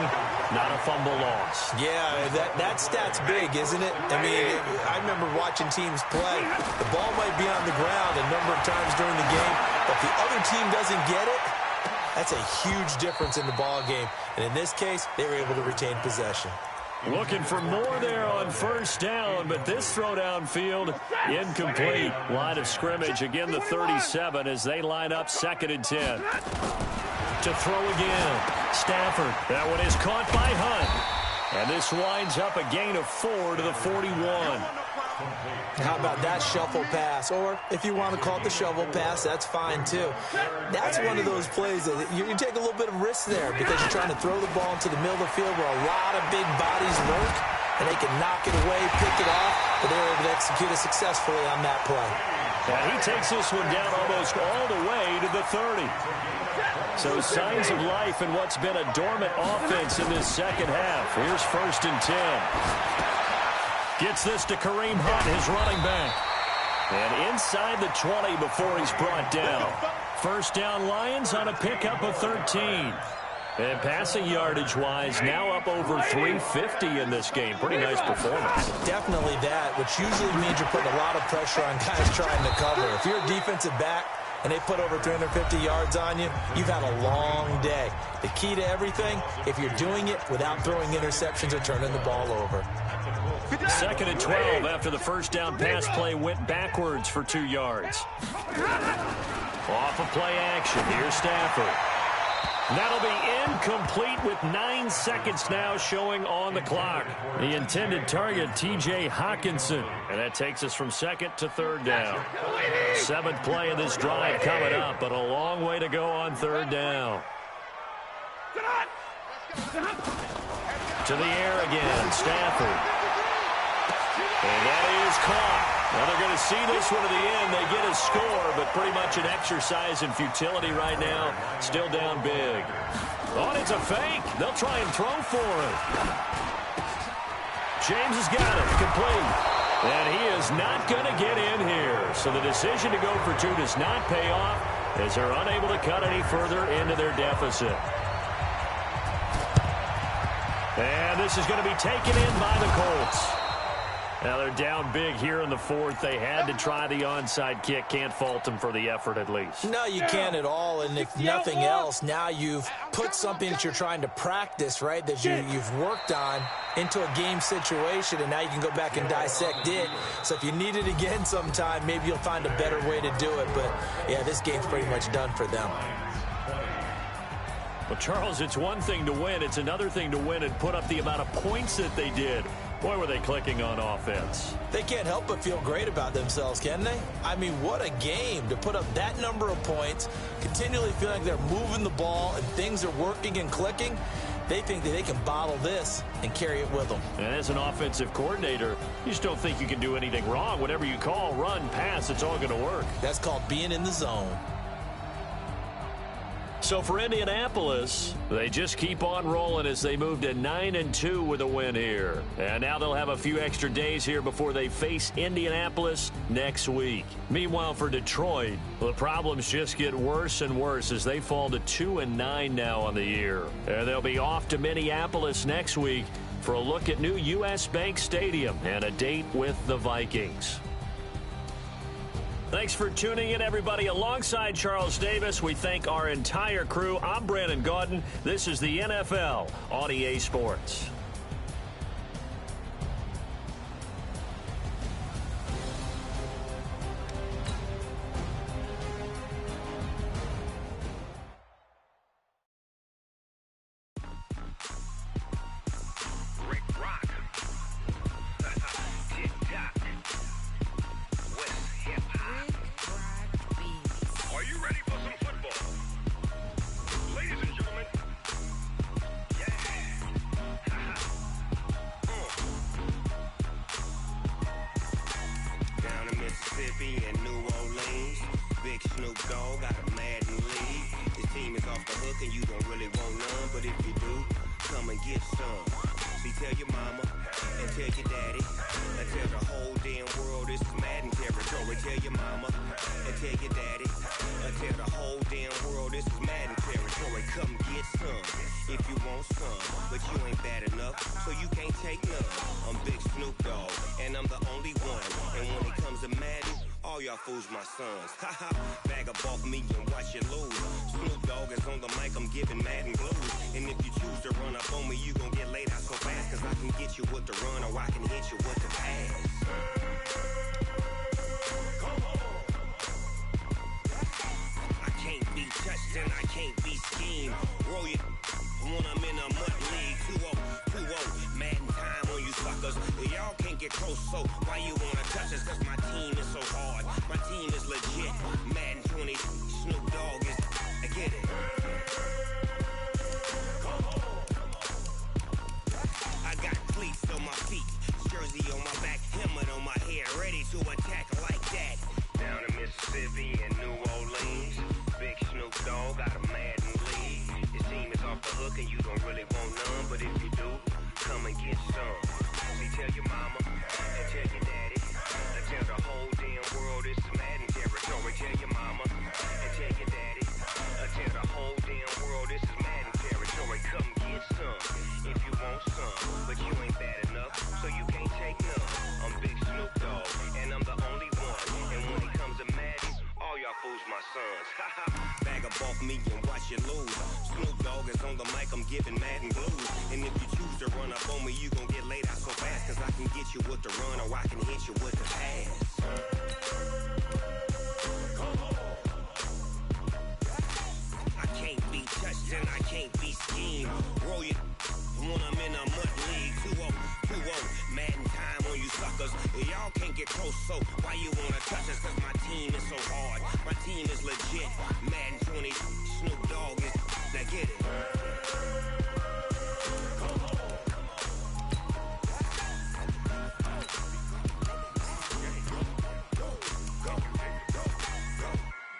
not a fumble loss. Yeah, that stat's big, isn't it? I mean, I remember watching teams play. The ball might be on the ground a number of times during the game, but the other team doesn't get it. That's a huge difference in the ball game. And in this case, they were able to retain possession. Looking for more there on 1st down, but this throw downfield incomplete. Line of scrimmage, again the 37 as they line up 2nd and 10. To throw again. Stafford. That one is caught by Hunt. And this winds up a gain of 4 to the 41. How about that shuffle pass? Or if you want to call it the shovel pass, that's fine too. That's one of those plays that you take a little bit of risk there because you're trying to throw the ball into the middle of the field where a lot of big bodies lurk, and they can knock it away, pick it off, but they were able to execute it successfully on that play. And he takes this one down almost all the way to the 30. So signs of life in what's been a dormant offense in this second half. Here's 1st and 10. Gets this to Kareem Hunt, his running back. And inside the 20 before he's brought down. 1st down Lions on a pickup of 13. And passing yardage-wise, now up over 350 in this game. Pretty nice performance. Definitely that, which usually means you're putting a lot of pressure on guys trying to cover. If you're a defensive back and they put over 350 yards on you, you've had a long day. The key to everything, if you're doing it without throwing interceptions or turning the ball over. 2nd and 12 after the 1st down pass play went backwards for 2 yards. Off of play action, here's Stafford. That'll be incomplete with 9 seconds now showing on the clock. The intended target, T.J. Hawkinson. And that takes us from 2nd to 3rd down. 7th play of this drive coming up, but a long way to go on 3rd down. To the air again, Stafford. And that is caught. Now they're going to see this one to the end. They get a score, but pretty much an exercise in futility right now. Still down big. Oh, it's a fake. They'll try and throw for it. James has got it. Complete. And he is not going to get in here. So the decision to go for 2 does not pay off. as they're unable to cut any further into their deficit. And this is going to be taken in by the Colts. Now they're down big here in the fourth. They had to try the onside kick. Can't fault them for the effort at least. No, you can't at all. And if nothing else, now you've put something that you're trying to practice, right, that you've worked on into a game situation, and now you can go back and dissect it. So if you need it again sometime, maybe you'll find a better way to do it. But, yeah, this game's pretty much done for them. Well, Charles, it's one thing to win. It's another thing to win and put up the amount of points that they did. Boy, were they clicking on offense. They can't help but feel great about themselves, can they? I mean, what a game to put up that number of points, continually feeling like they're moving the ball and things are working and clicking. They think that they can bottle this and carry it with them. And as an offensive coordinator, you just don't think you can do anything wrong. Whatever you call, run, pass, it's all going to work. That's called being in the zone. So for Indianapolis, they just keep on rolling as they move to 9-2 with a win here. And now they'll have a few extra days here before they face Indianapolis next week. Meanwhile, for Detroit, the problems just get worse and worse as they fall to 2-9 now on the year. And they'll be off to Minneapolis next week for a look at new U.S. Bank Stadium and a date with the Vikings. Thanks for tuning in, everybody. Alongside Charles Davis, we thank our entire crew. I'm Brandon Gaudin. This is the NFL on EA Sports. Mississippi and New Orleans. Big Snoop Dogg got a Madden league. His team is off the hook and you don't really want none, but if you do, come and get some. See, tell your mama and tell your daddy and tell the whole damn world this is Madden territory. Tell your mama and tell your daddy and tell the whole damn world this is Madden territory. Come get some if you want some, but you ain't bad enough, so you can't take none. I'm Big Snoop Dogg and I'm the only one, and when it comes to Madden, all y'all fools my sons. Haha, bag up off me and watch you lose. Snoop Dogg is on the mic, I'm giving Madden blues. And if you choose to run up on me, you gon' get laid out so fast, cause I can get you with the run or I can hit you with the pass. Come on. I can't be touched and I can't be schemed. Roll you when I'm in a mud league. 2-0, Madden time on you suckers. Y'all can't get close, so why you wanna touch us? Cause my team is so hard, my team is legit. Madden 20, Snoop Dogg is, I get it. I got cleats on my feet, jersey on my back, helmet on my head, ready to attack like that. Down in Mississippi and New Orleans, Big Snoop Dogg got a Madden league. Your team is off the hook and you don't really want none, but if you do, come and get some. See, tell your mama and tell your daddy and tell the whole damn world this is Madden territory. Tell your mama and tell your daddy and tell the whole damn world this is Madden territory. Come get some if you want some, but you ain't bad enough, so you can't take none. I'm Big Snoop Dogg and I'm the only one, and when it comes to Madden, all y'all fools my sons. Bag up off me and watch you lose. Snoop Dogg is on the mic, I'm giving Madden blues. And if you choose to run up on me, you gon' get laid out so fast, cause I can get you with the run or I can hit you with the pass. I can't be touched and I can't be schemed. Roll you when I'm in a mud league. 2-0, Madden time on you suckers. Y'all can't get close, so why you wanna touch us? Cause my team is so hard, my team is legit. Madden 20, Snoop Dogg is, now get it.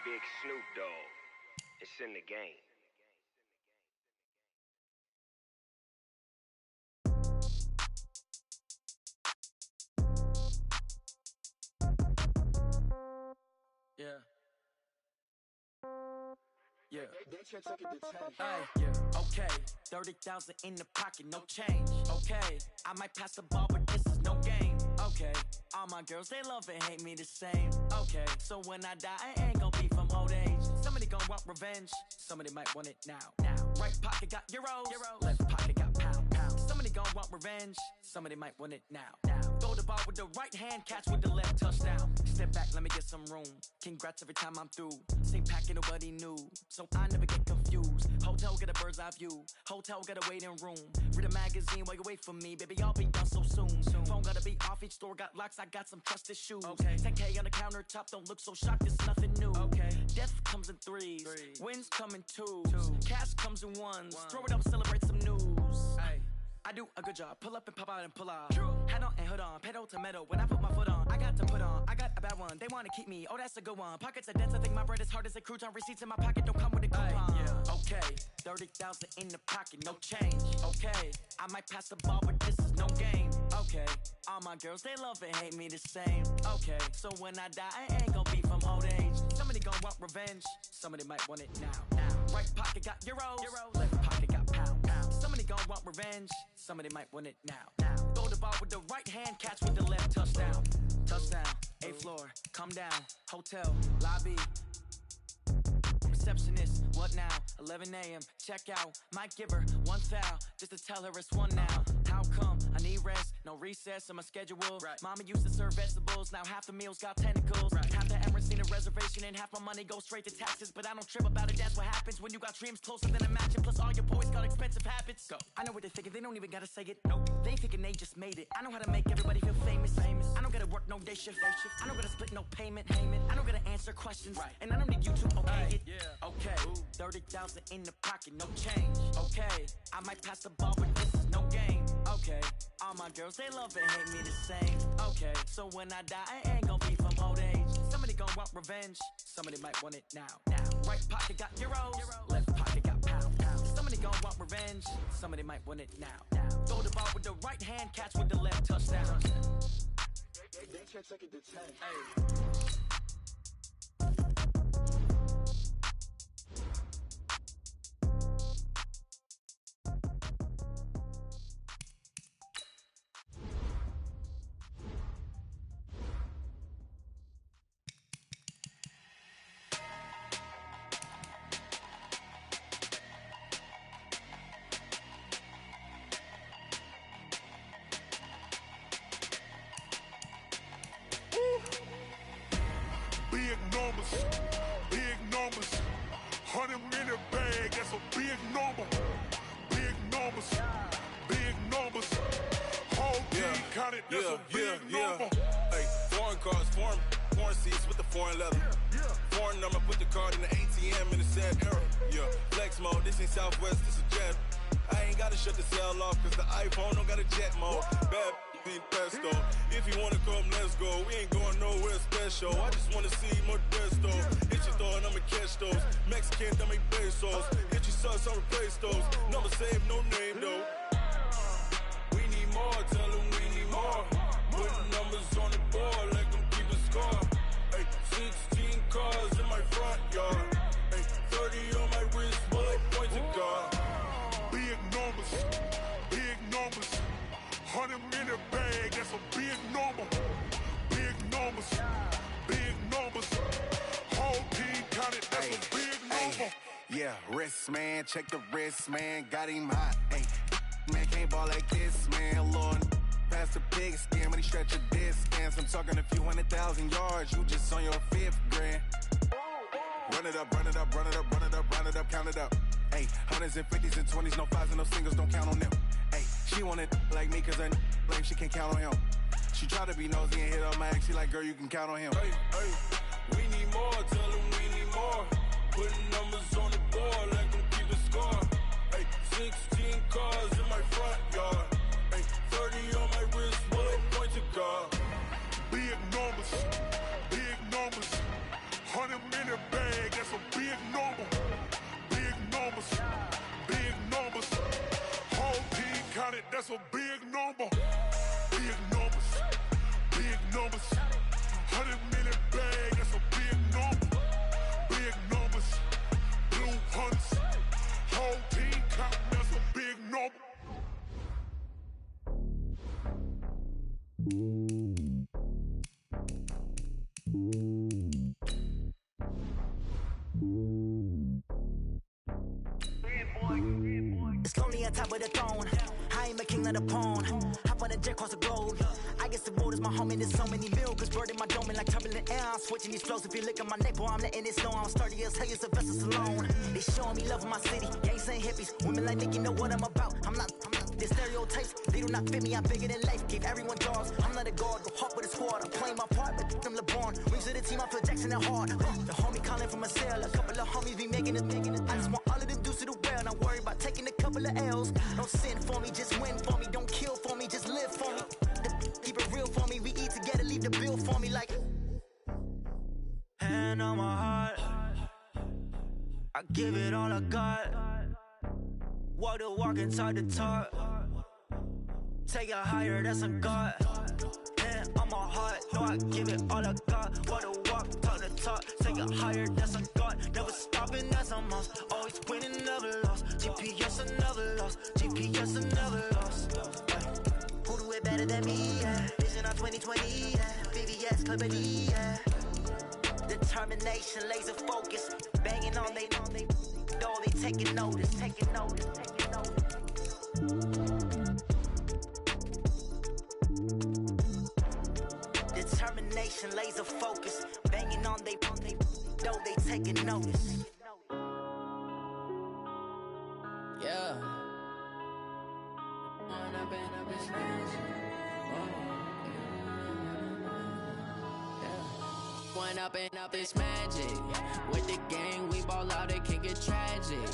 Big Snoop Dogg, it's in the game. Yeah. Yeah. Okay. 30,000 in the pocket, no change. Okay. I might pass the ball, but this is no game. Okay. All my girls, they love and hate me the same. Okay. So when I die, I ain't gon' be from old age. Somebody gon' want revenge. Somebody might want it now. Right pocket got euros. Left pocket got pound. Somebody gon' want revenge. Somebody might want it now. Throw the ball with the right hand, catch with the left, touchdown. Step back, let me get some room. Congrats every time I'm through. Same packet, nobody knew, so I never get confused. Hotel got a bird's eye view. Hotel got a waiting room. Read a magazine while you wait for me, baby. I'll be done so soon. Phone gotta be off. Each store got locks. I got some trusted shoes. 10K on the countertop. Don't look so shocked. It's nothing new. Death comes in threes. Wins come in twos. Cash comes in ones. Throw it up, celebrate some news. I do a good job. Pull up and pop out and pull out. Head on and hood on. Pedal to metal. When I put my foot on, I got to put on. I got a bad one. They want to keep me. Oh, that's a good one. Pockets are dense. I think my bread is hard as a crouton. Receipts in my pocket don't come with a coupon. Okay. 30,000 in the pocket. No change. Okay. I might pass the ball, but this is no game. Okay. All my girls, they love and hate me the same. Okay. So when I die, I ain't gon' be from old age. Somebody gon' want revenge. Somebody might want it now. Right pocket got euros. Left pocket got pound. Somebody gon' want revenge. Somebody might want it now. Throw the ball with the right hand, catch with the left, touchdown. Touchdown, 8th floor, come down. Hotel, lobby. Receptionist, what now? 11 a.m., check out. Might give her one foul, just to tell her it's one now. How come? I need rest, no recess in my schedule. Mama used to serve vegetables, now half the meals got tentacles. Half the Emirates need a reservation and half my money goes straight to taxes. But I don't trip about it, that's what happens when you got dreams closer than a match. Plus all your boys got expensive habits. Go. I know what they're thinking, they don't even gotta say it. Nope. They thinking they just made it. I know how to make everybody feel famous. I don't gotta work no day shift. I don't gotta split no payment. I don't gotta answer questions. And I don't need you to okay it. Okay, 30,000 in the pocket, no change. Okay, I might pass the ball, but this is no game. Okay, all my girls, they love and hate me the same. Okay, so when I die, I ain't gon' be from old age. Somebody gon' want revenge. Somebody might want it now. Right pocket got euros. Left pocket got pound. Somebody gon' want revenge. Somebody might want it now. Throw the ball with the right hand, catch with the left, touchdown. They can't take it to 10. Big numbers, 100 in the bag, that's a big number. Big numbers, whole team counted, that's a big number. Hey, foreign cars, foreign seats with the foreign leather. Foreign number, put the card in the ATM in the sad era. Flex mode, this ain't Southwest, this is jet. I ain't gotta shut the cell off, cause the iPhone don't got a jet mode. Bad ain't pesto. If you wanna come, let's go. We ain't going nowhere special. I just wanna see more Modesto. Hit your thought, I'ma catch those. Mexican, dame pesos. Hit your sus, I'll replace those. Number save, no name though. We need more, tell them we need more. Putting numbers on the board like I'm keeping score. Hey, 16 cars in my front yard. Hey, 30 on my wrist, while I point to God. Big numbers, 100 in the bag, that's a big number. Big numbers, whole team counted, that's a big number. Yeah, wrist man, check the wrist man, got him hot. Ay, man can't ball like this, man. Lord, past the pig skin, but he stretch a distance. I'm talking a few 100,000 yards, you just on your 5th grand. Run it up, count it up. Ay, hundreds and 50s and 20s, no 5s and no singles, don't count on them. Ay, she want it like me, cause her like she can't count on him. She try to be nosy and hit on my ex, she like, girl, you can count on him. Hey, we need more, tell them we need more. Putting numbers on the board like I'm keeping score. Hey, 16 cars in my front yard. Hey, 30 on my wrist, while I point to God. Big numbers, 100 in the bag, that's a big number. Big numbers, whole team counted, that's a big number. Big numbers, 100 in the bag, that's a big number. not a pawn. Hop on a jet across the globe. I guess the world is my home and there's so many miracles. Bird in my dome and like turbulent air. I'm switching these flows. If you look at my neck, boy, I'm letting it snow. I'm sturdy as hell, Sylvester Stallone. They showing me love in my city. Gangs ain't hippies. Women like Nicky know what I'm about. I'm not the stereotypes. They do not fit me. I'm bigger than life. Give everyone dogs. I'm not a guard. Go hard with a squad. I'm playing my part, but them LeBron. Rings to the team. I feel Jackson and hard. The homie calling from a cell. A couple of homies be making it. I just want all of them dudes to do well. Not worry about taking a couple of L's. Don't sin for me, just win for me. Don't kill for me, just live for me. Keep it real for me. We eat together, leave the bill for me like. Hand on my heart, I give it all I got. Walk the walk and talk the talk. Take it higher, that's a God. Hand on my heart, no, I give it all I got. Walk the walk, talk the talk. Take it higher, that's a God. Never stopping, that's a must. Always winning, never lost. GPS, I never lost. GPS, I never lost. Who do it better than me? Yeah. Vision on 2020, yeah. VVS, Clarity, yeah. Determination, laser focus. Banging on they door, they taking notice, taking notice, taking notice. Determination, laser focus. Banging on they door, they taking notice. Yeah. One up and up is magic. With the gang, we ball out, it can get tragic.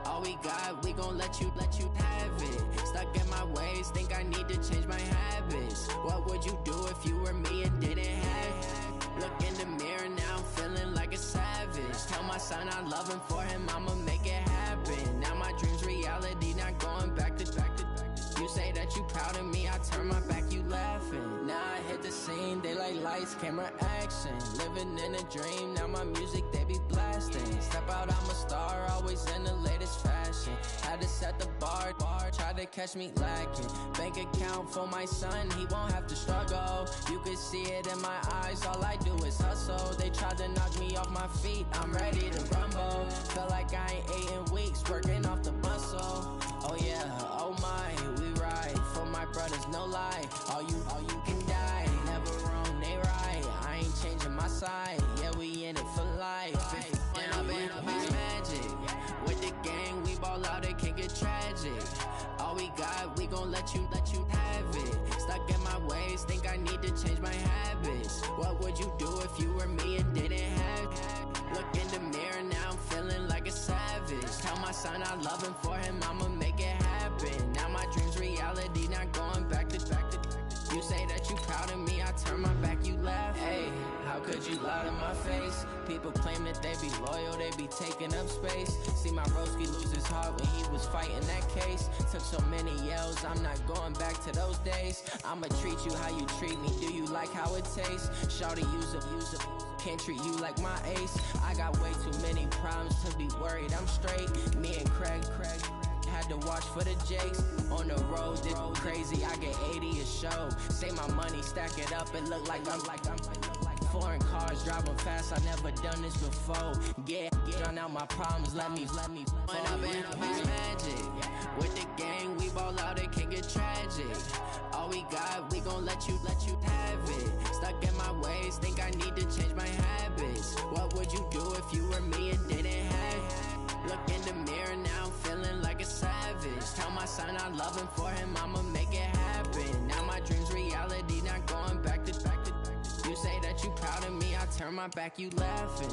All we got, we gon' let you have it. Stuck in my ways, think I need to change my habits. What would you do if you were me and didn't have it? Look in the mirror now, I'm feeling like a savage. Tell my son I love him, for him I'ma make it happen. Now my dream's reality, not going back to. You say that you proud of me, I turn my back, you laughing. Now I hit the scene, they like lights, camera, action. Living in a dream, now my music, they be blasting. Step out, I'm a star, always in the latest fashion. Had to set the bar, try to catch me lacking. Bank account for my son, he won't have to struggle. You can see it in my eyes, all I do is hustle. They tried to knock me off my feet, I'm ready to rumble. Felt like I ain't ate in weeks, working off the muscle. Oh yeah, oh my, we ride for my brothers, no lie. All you can die, never wrong, they right. I ain't changing my side, yeah, we in it for life. And up is magic. With the gang, we ball out, it can get tragic. All we got, we gon' let you have it. Stuck in my ways, think I need to change my habits. What would you do if you were me and didn't have it? Look in the mirror, now I'm feeling like a savage. Tell my son I love him, for him I'ma make it happen. Now my dream's reality, not going back to. You say that you proud of me, I turn my back, you laugh. Hey, how could you lie to my face? People claim that they be loyal, they be taking up space. See my broski lose his heart when he was fighting that case. Took so many yells, I'm not going back to those days. I'ma treat you how you treat me, do you like how it tastes? Shawty, use a can't treat you like my ace. I got way too many problems to be worried, I'm straight. Me and Craig had to watch for the Jakes. On the road, it's crazy, I get 80 a show. Say my money, stack it up, it look like I'm foreign cars, driving fast, I never done this before. Yeah, drown out my problems, let me When up is magic. With the gang, we ball out, it can get tragic. All we got, we gon' let you have it. Stuck in my ways, think I need to change my habits. What would you do if you were me and didn't have it? Look in the mirror, now I'm feeling like a savage. Tell my son I love him, for him I'ma make it happen. Now my dream's reality, not going back to. You say that you proud of me, I turn my back, you laughing.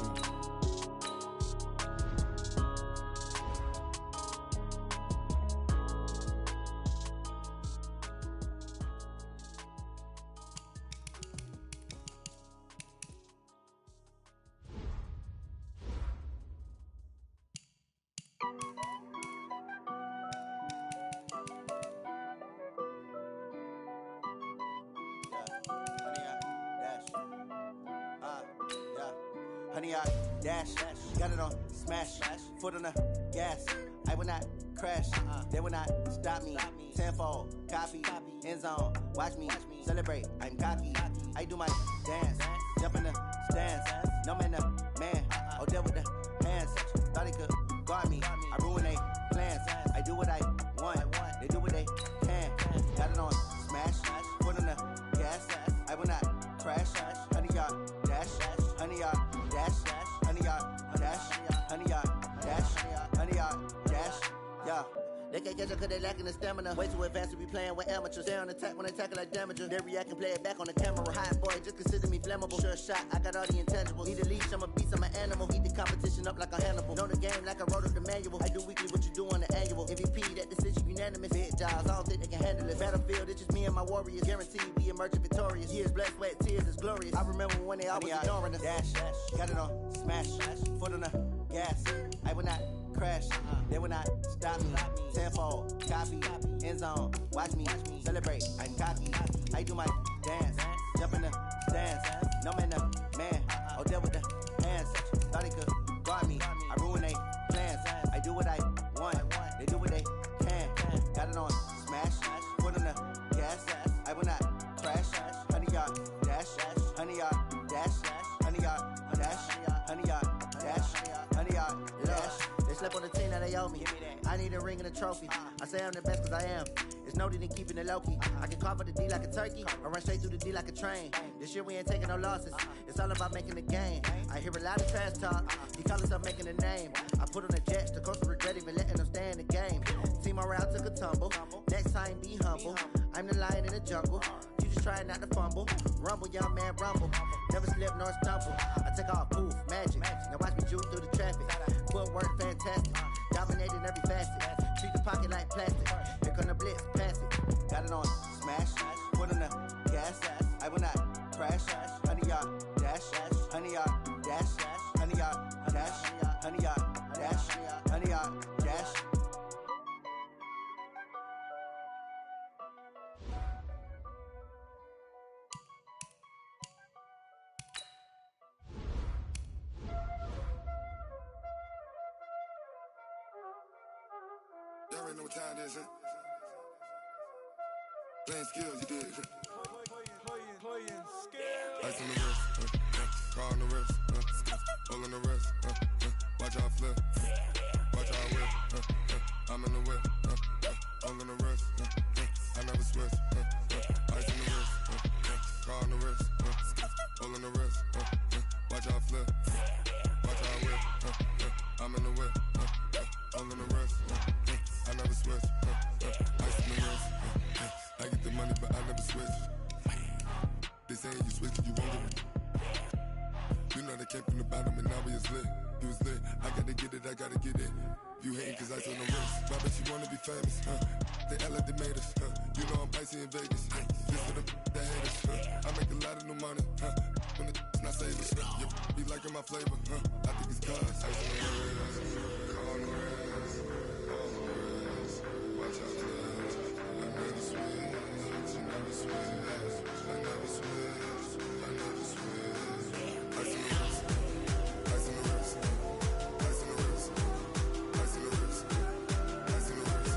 Honey, I dash, got it on smash, foot on the gas. I will not crash, they will not stop me. Tenfold, copy, end zone, watch me celebrate. I'm cocky, I do my dance, jump in the stands. No man, the man, oh, deal with the hands. Thought he could guard me, I ruin they plans. I do what I want, they do what they can. 100-yard dash, 100-yard dash, 100-yard dash, yeah. They can't catch up cause they lacking the stamina. Way too advanced to be playing with amateurs. Stay on attack when they tackle like damager. They react and play it back on the camera. Hot boy, just consider me flammable. Sure shot, I got all the intangibles. Need a leash, I'm a beast, I'm an animal. Eat the competition up like a Hannibal. Know the game like I wrote up the manual. I do weekly what you do on the annual. MVP, that decision unanimous. Big jobs, I don't think they can handle it. Battlefield, it's just me and my warriors. Guaranteed we emerging victorious. Years, blood, sweat, tears, it's glorious. I remember when they always ignoring us. Dash, got it on, smash, foot on the gas. I will not crash, they will not stop me. Tenfold, copy, end zone, watch me celebrate. I'm cocky, I do my dance, jump in the stands. No man, the man, oh, deal with the hands. Thought he could guard me, I ruin they plans. I do what I want, they do what they can. Got it on, smash, foot on the gas. I will not crash, 100-yard dash, 100-yard dash, 100-yard dash, 100-yard dash, 100-yard dash. They slept on the team that they owe me. I need a ring and a trophy. I say I'm the best cause I am. It's no need in keeping it low-key. I can carve up the D like a turkey or run straight through the D like a train. This year we ain't taking no losses. It's all about making the game. I hear a lot of trash talk. He call himself making a name. I put on the Jets. The coach will regret even letting them stay in the game. Team morale took a tumble. Next time be humble. I'm the lion in the jungle. You just try not to fumble. Rumble, young man, rumble. Never slip nor stumble. I take off, poof, magic. Now watch me juke through the traffic. Footwork fantastic. Dominating every facet. Treat the pocket like plastic. Here come the blitz, pass it. Got it on, smash. Foot on the gas. I will not crash. 100-yard dash. 100-yard dash. 100-yard dash. 100-yard dash. 100-yard dash. Y'all already know what time it is, huh? Playing skills, you did. Playing skills. Ice on the wrist, car on the wrist, hole on the wrist, watch out flip, watch out whip, I'm in the whip, hole on the wrist, I never switch, ice on the wrist, car on the wrist, hole on the wrist, watch out flip, watch out whip, I'm in the whip, hole on the wrist, I never switch, ice on the wrist, I get the money but I never switch. They saying you switch, you won't get it. You know they came from the bottom and now we is lit. You was lit, I gotta get it, I gotta get it. You hating cause ice on the wrist. Why bet you wanna be famous, They act like they made us, You know I'm icy in Vegas, Just for the that hate us, I make a lot of new money, When it's not savers, You be liking my flavor, I think it's cause ice on the wrist, car on the wrist, all on the wrist. Watch out for this, I never switch, you never switch. I never switch, I never switch. Ice in the wrist, ice in the wrist, ice in the wrist, ice in the wrist, ice in the wrist,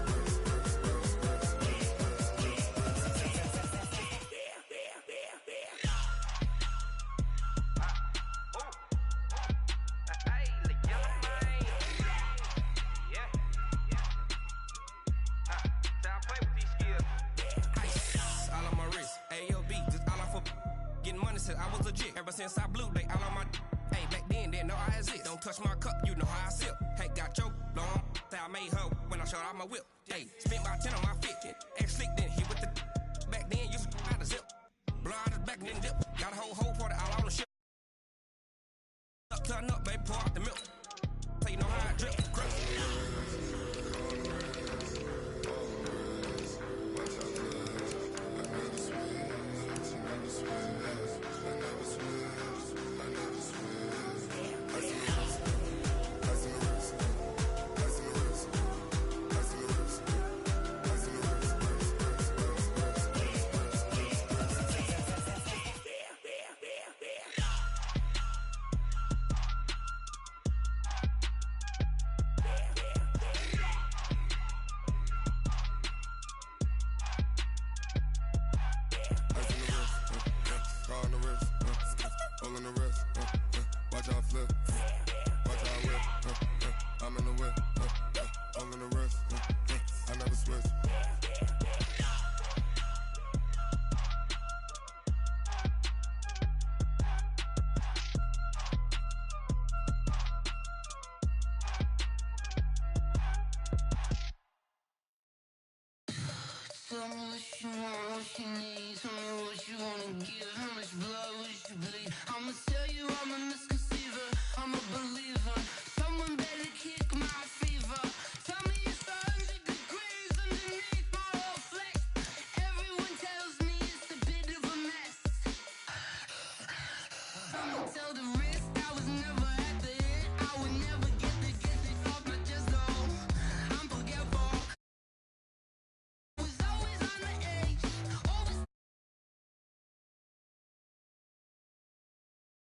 I was legit. Ever since I blew, they all on my hey, back then, didn't know I exist. Don't touch my cup, you know how I sip. Hey, got choked, long. Say I made her when I showed out my whip. Hey, spent about 10 on my 50. Ex-slick, then hit with the back then, used to out the zip. Blow out his back, then dip. Got a whole party all on the ship. Up, turn up, baby, pour out the milk. So you know how I drip. Crush. can you